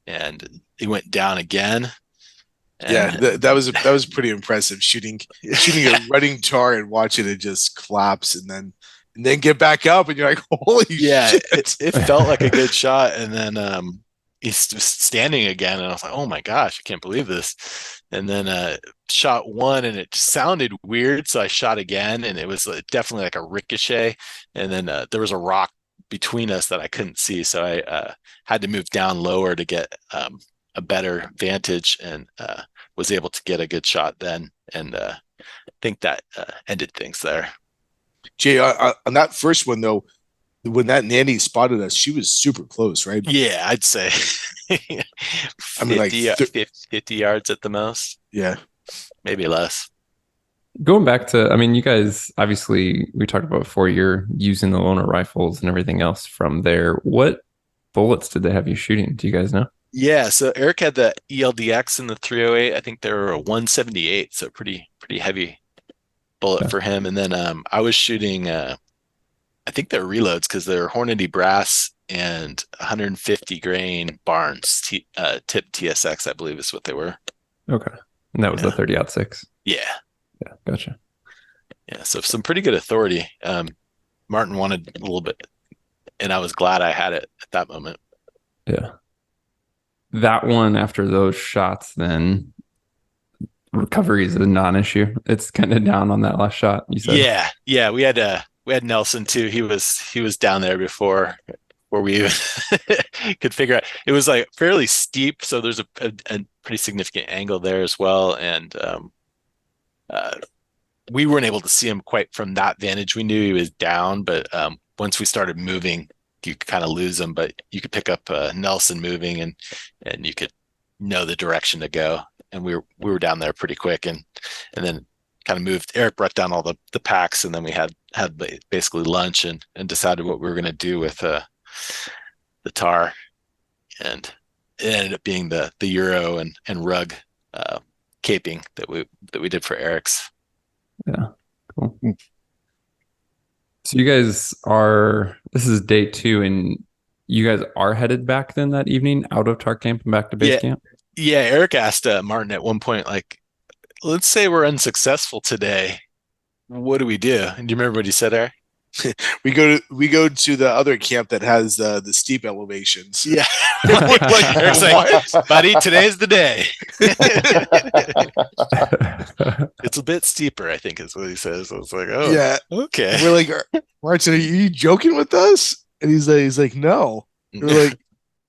and he went down again. Yeah, that was pretty impressive, shooting a running tar and watching it just collapse and then get back up, and you're like, holy shit. It felt like a good shot, and then he's standing again, and I was like, oh my gosh, I can't believe this. And then shot one, and it sounded weird, so I shot again, and it was definitely like a ricochet. And then there was a rock between us that I couldn't see, so I had to move down lower to get a better vantage, and was able to get a good shot then, and I think that ended things there. Jay, on that first one though, when that nanny spotted us, she was super close, right? Yeah, I'd say 50, I mean, like 50 yards at the most. Yeah, maybe less. Going back to, I mean, you guys, obviously, we talked about before, you're using the loaner rifles and everything else from there. What bullets did they have you shooting? Do you guys know? Yeah, so Eric had the ELDX and the 308. I think they were a 178, so pretty heavy bullet for him. And then I was shooting, I think they're reloads, because they're Hornady brass and 150 grain Barnes tip TSX, I believe is what they were. Okay. And that was the 30-06. Yeah. Yeah, gotcha. Yeah, so some pretty good authority. Martin wanted a little bit, and I was glad I had it at that moment. Yeah. That one, after those shots, then recovery is a non-issue. It's kind of down on that last shot, you said. Yeah. We had Nelson too. He was down there before where we even could figure out. It was like fairly steep, so there's a pretty significant angle there as well. And we weren't able to see him quite from that vantage. We knew he was down, but once we started moving, you could kind of lose him. But you could pick up Nelson moving, and you could know the direction to go. And we were down there pretty quick, and then kind of moved. Eric brought down all the packs, and then we had basically lunch and decided what we were going to do with the tar, and it ended up being the Euro and rug caping that we did for Eric's. Yeah, cool. So you guys this is day 2, and you guys are headed back then that evening out of tar camp and back to base camp? Yeah, Eric asked Martin at one point, like, let's say we're unsuccessful today. What do we do? And do you remember what he said, Eric? We go to the other camp that has the steep elevations. Yeah. Eric's like, buddy, today's the day. It's a bit steeper, I think is what he says. I was like, oh, yeah, okay. We're like, Martin, are you joking with us? And he's like, no. We're like,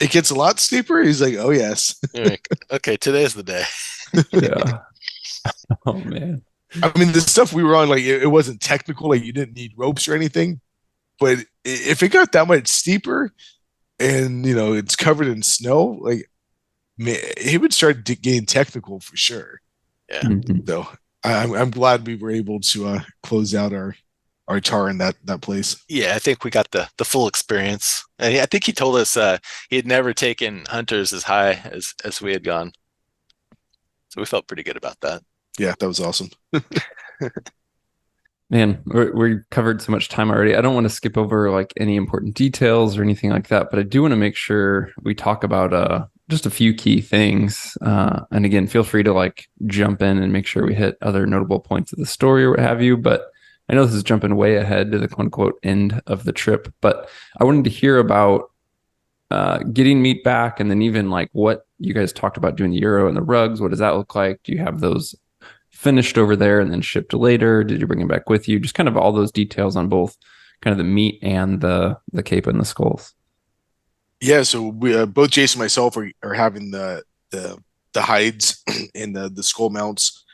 it gets a lot steeper. He's like, oh yes. Like, okay, today's the day. Yeah. Oh man. I mean, the stuff we were on, like, it wasn't technical. Like, you didn't need ropes or anything. But if it got that much steeper, and it's covered in snow, like, man, it would start getting technical for sure. Yeah. Mm-hmm. So I'm glad we were able to close out our tar in that place. Yeah, I think we got the full experience. And I think he told us he had never taken hunters as high as we had gone. So we felt pretty good about that. Yeah, that was awesome. Man, we covered so much time already. I don't want to skip over like any important details or anything like that, but I do want to make sure we talk about just a few key things. And again, feel free to like jump in and make sure we hit other notable points of the story or what have you. But I know this is jumping way ahead to the quote unquote end of the trip, but I wanted to hear about getting meat back, and then even like what you guys talked about doing the Euro and the rugs. What does that look like? Do you have those finished over there and then shipped later? Did you bring them back with you? Just kind of all those details on both kind of the meat and the cape and the skulls. Yeah, so we both Jason and myself are having the hides and the skull mounts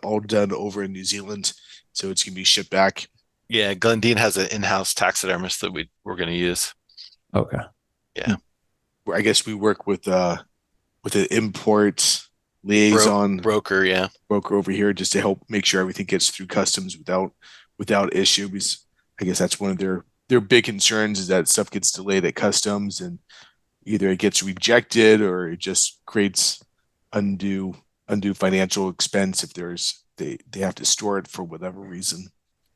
all done over in New Zealand, so it's gonna be shipped back. Yeah, Glendine has an in-house taxidermist that we're gonna use. Okay. Yeah. I guess we work with an import liaison broker over here just to help make sure everything gets through customs without issue, because I guess that's one of their big concerns, is that stuff gets delayed at customs and either it gets rejected or it just creates undue financial expense if they have to store it for whatever reason.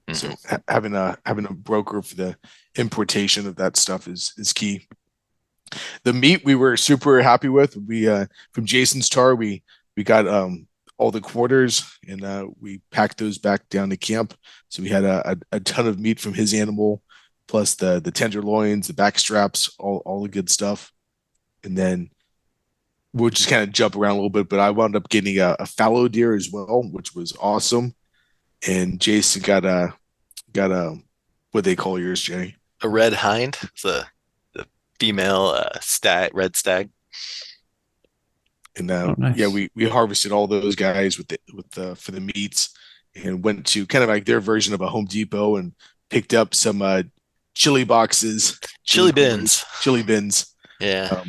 Mm-hmm. So having a broker for the importation of that stuff is key. The meat we were super happy with. We from Jason's tar we got all the quarters, and we packed those back down to camp. So we had a ton of meat from his animal, plus the tenderloins, the back straps, all the good stuff. And then we'll just kind of jump around a little bit, but I wound up getting a fallow deer as well, which was awesome. And Jason got a what they call yours, Jay? A red hind. It's the female red stag. And nice. Yeah, we harvested all those guys for the meats, and went to kind of like their version of a Home Depot and picked up some chili boxes, chili bins. Yeah,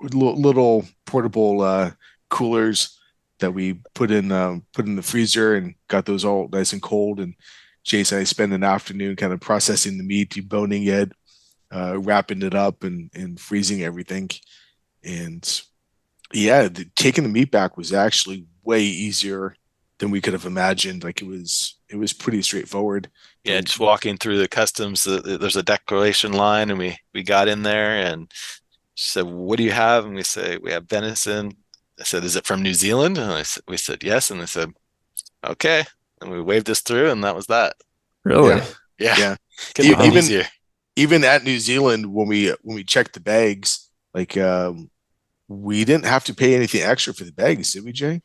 little portable coolers that we put in the freezer, and got those all nice and cold. And Jason and I spent an afternoon kind of processing the meat, deboning it, wrapping it up, and freezing everything. And yeah, taking the meat back was actually way easier than we could have imagined. Like, it was pretty straightforward. Yeah, just walking through the customs, there's a declaration line, and we got in there and said, "What do you have?" And we say, "We have venison." I said, "Is it from New Zealand?" And we said, "Yes." And they said, "Okay." And we waved this through, and that was that. Really? Yeah. Easier. Even at New Zealand, when we checked the bags, like, we didn't have to pay anything extra for the bags, did we, Jay?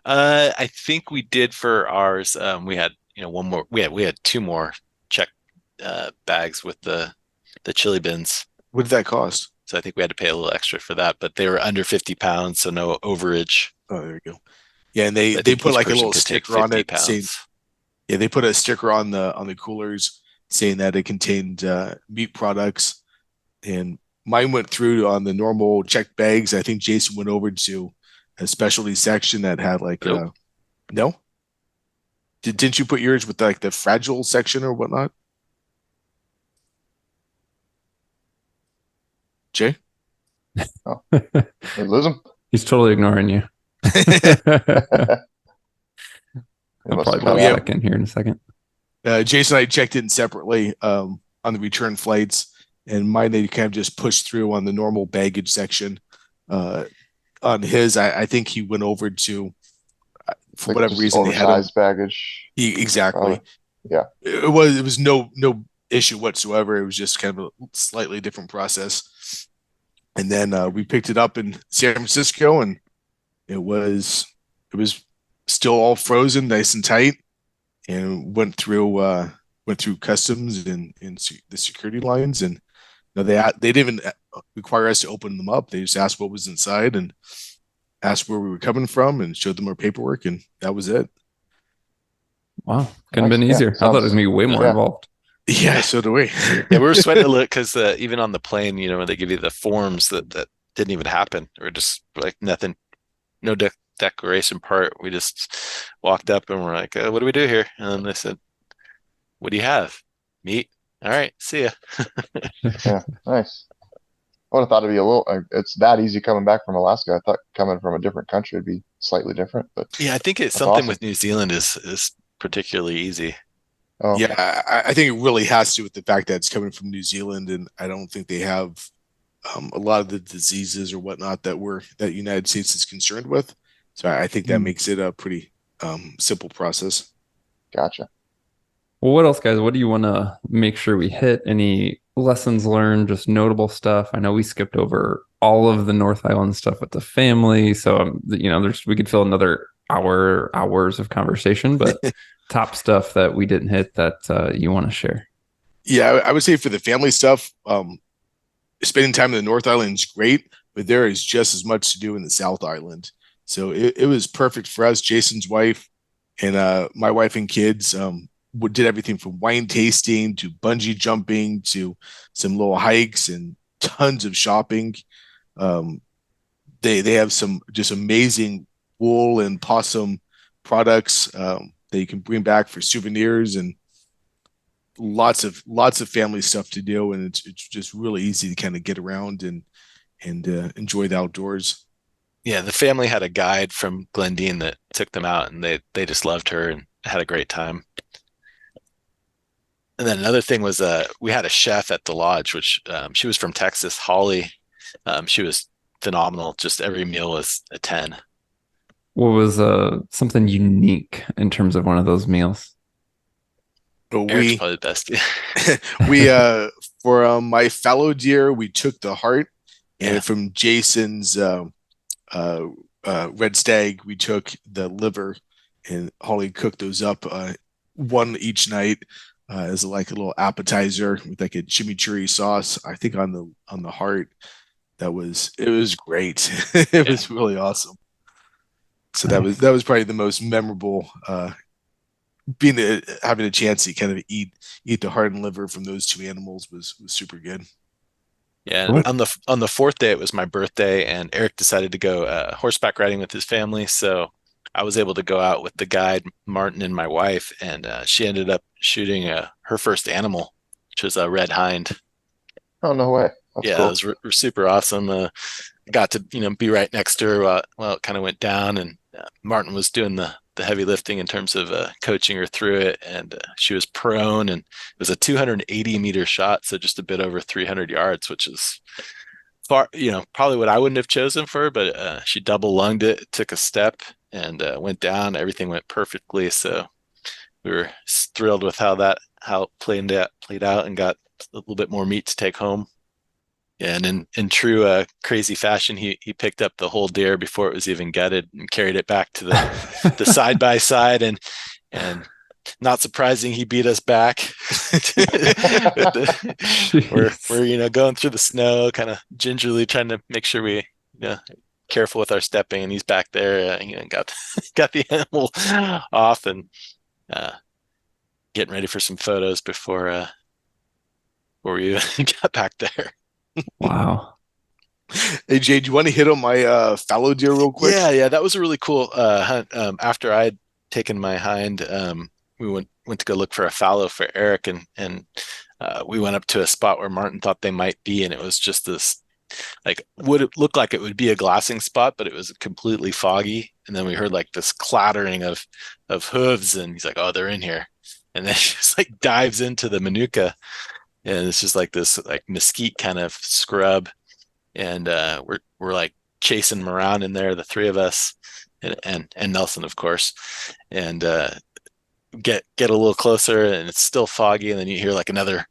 I think we did for ours. We had, one more. We had two more check bags with the chili bins. What did that cost? So I think we had to pay a little extra for that, but they were under 50 pounds, so no overage. Oh, there you go. Yeah, and So I they think put each like a person little could take sticker on 50 it saying, pounds. yeah, they put a sticker on the coolers saying that it contained meat products. And mine went through on the normal checked bags. I think Jason went over to a specialty section that had like Nope. no. Didn't you put yours with like the fragile section or whatnot? Jay? Oh, did I lose him? He's totally ignoring you. He He'll must have probably cut Oh pop yeah, out. back in here in a second. Jason and I checked in separately on the return flights, and mine they kind of just pushed through on the normal baggage section. Uh, on his, I think he went over to for Like whatever just reason they had him. oversized baggage, Exactly. probably. Yeah, It was no issue whatsoever. It was just kind of a slightly different process. And then we picked it up in San Francisco, and it was it was still all frozen, nice and tight, and went through customs and the security lines, and they didn't even require us to open them up. They just asked what was inside and asked where we were coming from and showed them our paperwork, and that was it. Wow, couldn't have nice. been Yeah, easier. I thought it was sounds. gonna be way more Yeah. Yeah, involved. Yeah, so do we. Yeah, we were sweating a little because even on the plane, when they give you the forms that didn't even happen, or just like nothing, no declaration part. We just walked up and we're like, "What do we do here?" And then they said, "What do you have? Meat? All right, see ya." yeah, nice. I would have thought it'd be a little. It's that easy coming back from Alaska. I thought coming from a different country would be slightly different, but Yeah, I think it's that's something awesome. with New Zealand is particularly easy. Oh, okay. Yeah, I think it really has to do with the fact that it's coming from New Zealand, and I don't think they have a lot of the diseases or whatnot that United States is concerned with. So I think that Hmm. makes it a pretty simple process. Gotcha. Well, what else, guys? What do you want to make sure we hit? Any lessons learned, just notable stuff? I know we skipped over all of the North Island stuff with the family, so there's we could fill another hours of conversation. But top stuff that we didn't hit that you want to share? Yeah, I would say for the family stuff, spending time in the North Island is great, but there is just as much to do in the South Island. So it was perfect for us. Jason's wife and my wife and kids did everything from wine tasting to bungee jumping to some little hikes and tons of shopping. Um, they have some just amazing wool and possum products that you can bring back for souvenirs and lots of family stuff to do, and it's just really easy to kind of get around and enjoy the outdoors. Yeah, the family had a guide from Glendine that took them out, and they just loved her and had a great time. And then another thing was we had a chef at the lodge, which she was from Texas, Holly. She was phenomenal. Just every meal was a 10. What was something unique in terms of one of those meals? But Eric's we probably the best. we for my fallow deer we took the heart, Yeah. and from Jason's uh, red stag we took the liver, and Holly cooked those up one each night as like a little appetizer with like a chimichurri sauce. I think on the heart it was great. It Yeah. was really awesome. So Nice. that was probably the most memorable having a chance to kind of eat the heart and liver from those two animals was super good. Yeah, and Cool. on the fourth day, it was my birthday, and Eric decided to go horseback riding with his family. So I was able to go out with the guide, Martin, and my wife, and she ended up shooting her first animal, which was a red hind. Oh, no way. That's Yeah, it cool. was super awesome. Got to be right next to her while it kind of went down, and Martin was doing the heavy lifting in terms of coaching her through it, and she was prone, and it was a 280-meter shot, so just a bit over 300 yards, which is far, probably what I wouldn't have chosen for her, but she double lunged it, took a step, and went down. Everything went perfectly, so we were thrilled with how it played out, and got a little bit more meat to take home. Yeah, and in true crazy fashion, he picked up the whole deer before it was even gutted and carried it back to the side by side, and not surprising he beat us back. We're going through the snow, kind of gingerly trying to make sure we careful with our stepping, and he's back there, got the animal off and getting ready for some photos before we got back there. Wow. Hey Jay, do you want to hit on my fallow deer real quick? Yeah, that was a really cool hunt. After I'd taken my hind, we went to go look for a fallow for Eric, and we went up to a spot where Martin thought they might be, and it was just this like would it look like it would be a glassing spot, but it was completely foggy. And then we heard like this clattering of hooves, and he's like, "Oh, they're in here," and then he just like dives into the manuka, and it's just like this like mesquite kind of scrub, and we're like chasing him around in there, the three of us, and Nelson, of course, and get a little closer, and it's still foggy, and then you hear like another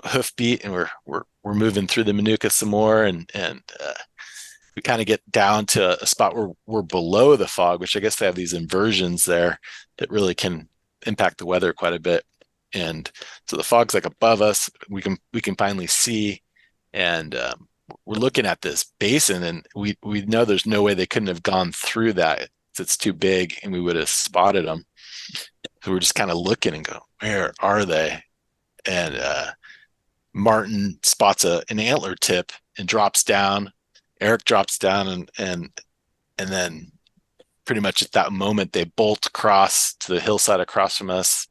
hoof beat, and we're moving through the manuka some more, and we kind of get down to a spot where we're below the fog, which I guess they have these inversions there that really can impact the weather quite a bit. And so the fog's like above us, we can finally see, and we're looking at this basin, and we know there's no way they couldn't have gone through that. It's too big, and we would have spotted them. So we're just kind of looking and go, where are they? And Martin spots an antler tip and drops down. Eric drops down, and then pretty much at that moment they bolt across to the hillside across from us.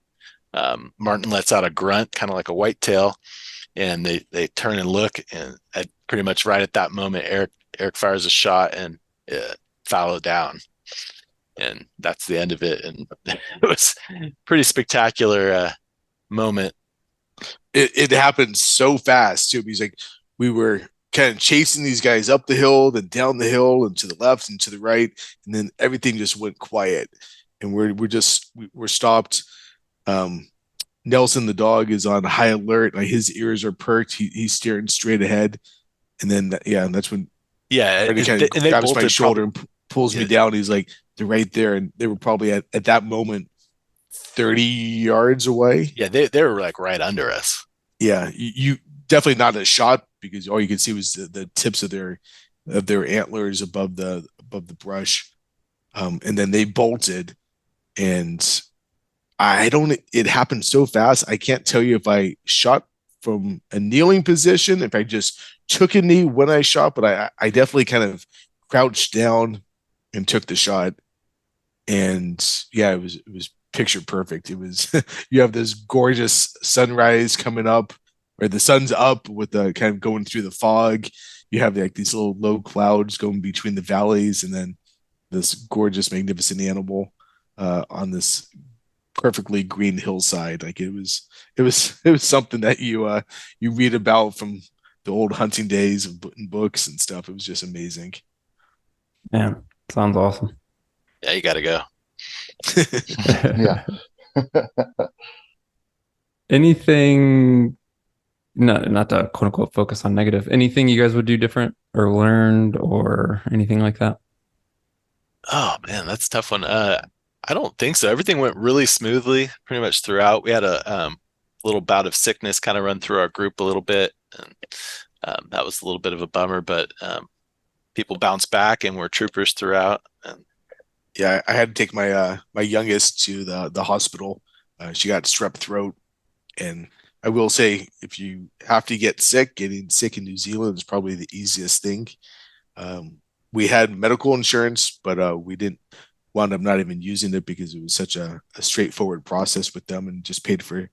Martin lets out a grunt, kind of like a whitetail, and they turn and look, and pretty much right at that moment, Eric fires a shot and fallow down, and that's the end of it. And it was a pretty spectacular moment. It happened so fast too. Because like we were kind of chasing these guys up the hill, then down the hill, and to the left and to the right, and then everything just went quiet, and we're stopped. Nelson the dog is on high alert. Like his ears are perked. He's staring straight ahead, and then that's when Freddie kind of grabs my shoulder and pulls me down. He's like, "They're right there," and they were probably at that moment 30 yards away. Yeah, they were like right under us. Yeah, you definitely not a shot because all you could see was the tips of their antlers above the brush, and then they bolted, and it happened so fast. I can't tell you if I shot from a kneeling position, if I just took a knee when I shot, but I definitely kind of crouched down and took the shot. And yeah, it was picture perfect. It was you have this gorgeous sunrise coming up, where the sun's up with the kind of going through the fog. You have like these little low clouds going between the valleys, and then this gorgeous, magnificent animal on this perfectly green hillside. Like it was something that you read about from the old hunting days of books and stuff. It was just amazing. Man, sounds awesome. Yeah, you got to go. Yeah. Anything, not to quote unquote focus on negative, anything you guys would do different or learned or anything like that? Oh man, that's a tough one. I don't think so. Everything went really smoothly pretty much throughout. We had a little bout of sickness kind of run through our group a little bit, and that was a little bit of a bummer, but people bounced back and were troopers throughout. And yeah, I had to take my my youngest to the hospital. She got strep throat, and I will say, if you have to get sick, getting sick in New Zealand is probably the easiest thing. We had medical insurance, but we didn't wound up not even using it because it was such a straightforward process with them, and just paid for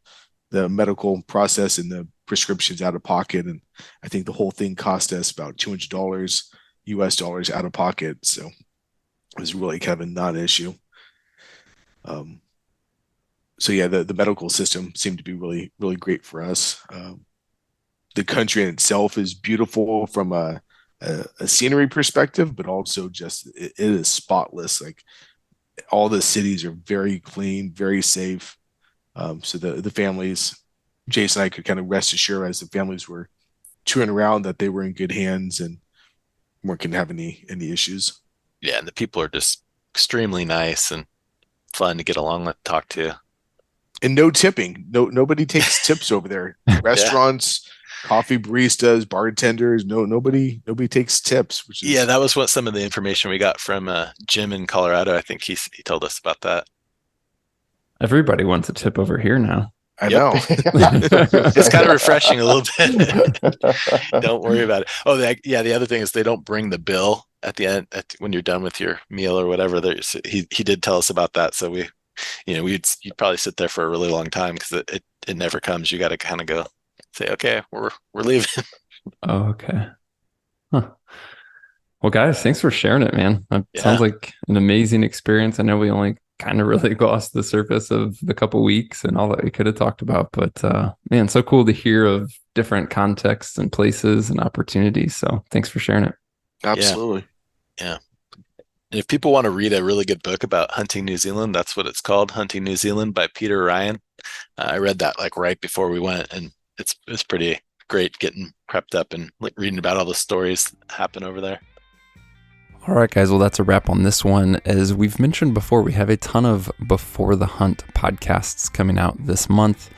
the medical process and the prescriptions out of pocket. And I think the whole thing cost us about $200 US dollars out of pocket. So it was really kind of a non-issue. So yeah, the medical system seemed to be really, really great for us. The country in itself is beautiful from a scenery perspective, but also just it is spotless. Like all the cities are very clean, very safe. So the families, Jason and I could kind of rest assured as the families were touring around that they were in good hands and weren't going to have any issues. Yeah, and the people are just extremely nice and fun to get along with, talk to. And no tipping. Nobody takes tips over there. Restaurants, coffee baristas, bartenders, nobody takes tips. Which is that was what some of the information we got from Jim in Colorado. I think he told us about that. Everybody wants a tip over here now. I know. It's kind of refreshing a little bit. Don't worry about it. Oh, the other thing is they don't bring the bill at the end when you're done with your meal or whatever. He did tell us about that. So you'd probably sit there for a really long time because it never comes. You got to kind of go say, okay, we're leaving. Oh, okay. Huh. Well, guys, thanks for sharing it, man. That sounds like an amazing experience. I know we only kind of really glossed the surface of the couple weeks and all that we could have talked about, but man, so cool to hear of different contexts and places and opportunities. So thanks for sharing it. Absolutely. Yeah. And if people want to read a really good book about hunting New Zealand, that's what it's called, Hunting New Zealand by Peter Ryan. I read that like right before we went, and it's pretty great getting prepped up and reading about all the stories that happen over there. All right, guys. Well, that's a wrap on this one. As we've mentioned before, we have a ton of Before the Hunt podcasts coming out this month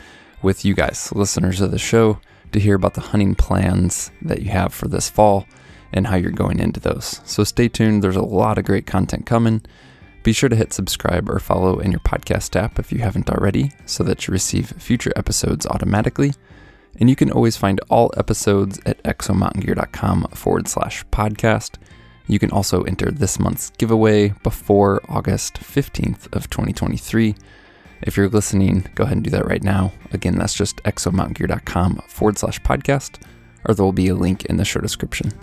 with you guys, listeners of the show, to hear about the hunting plans that you have for this fall and how you're going into those. So stay tuned. There's a lot of great content coming. Be sure to hit subscribe or follow in your podcast app if you haven't already, so that you receive future episodes automatically. And you can always find all episodes at exomountaingear.com/podcast. You can also enter this month's giveaway before August 15th of 2023. If you're listening, go ahead and do that right now. Again, that's just exomountaingear.com/podcast, or there will be a link in the show description.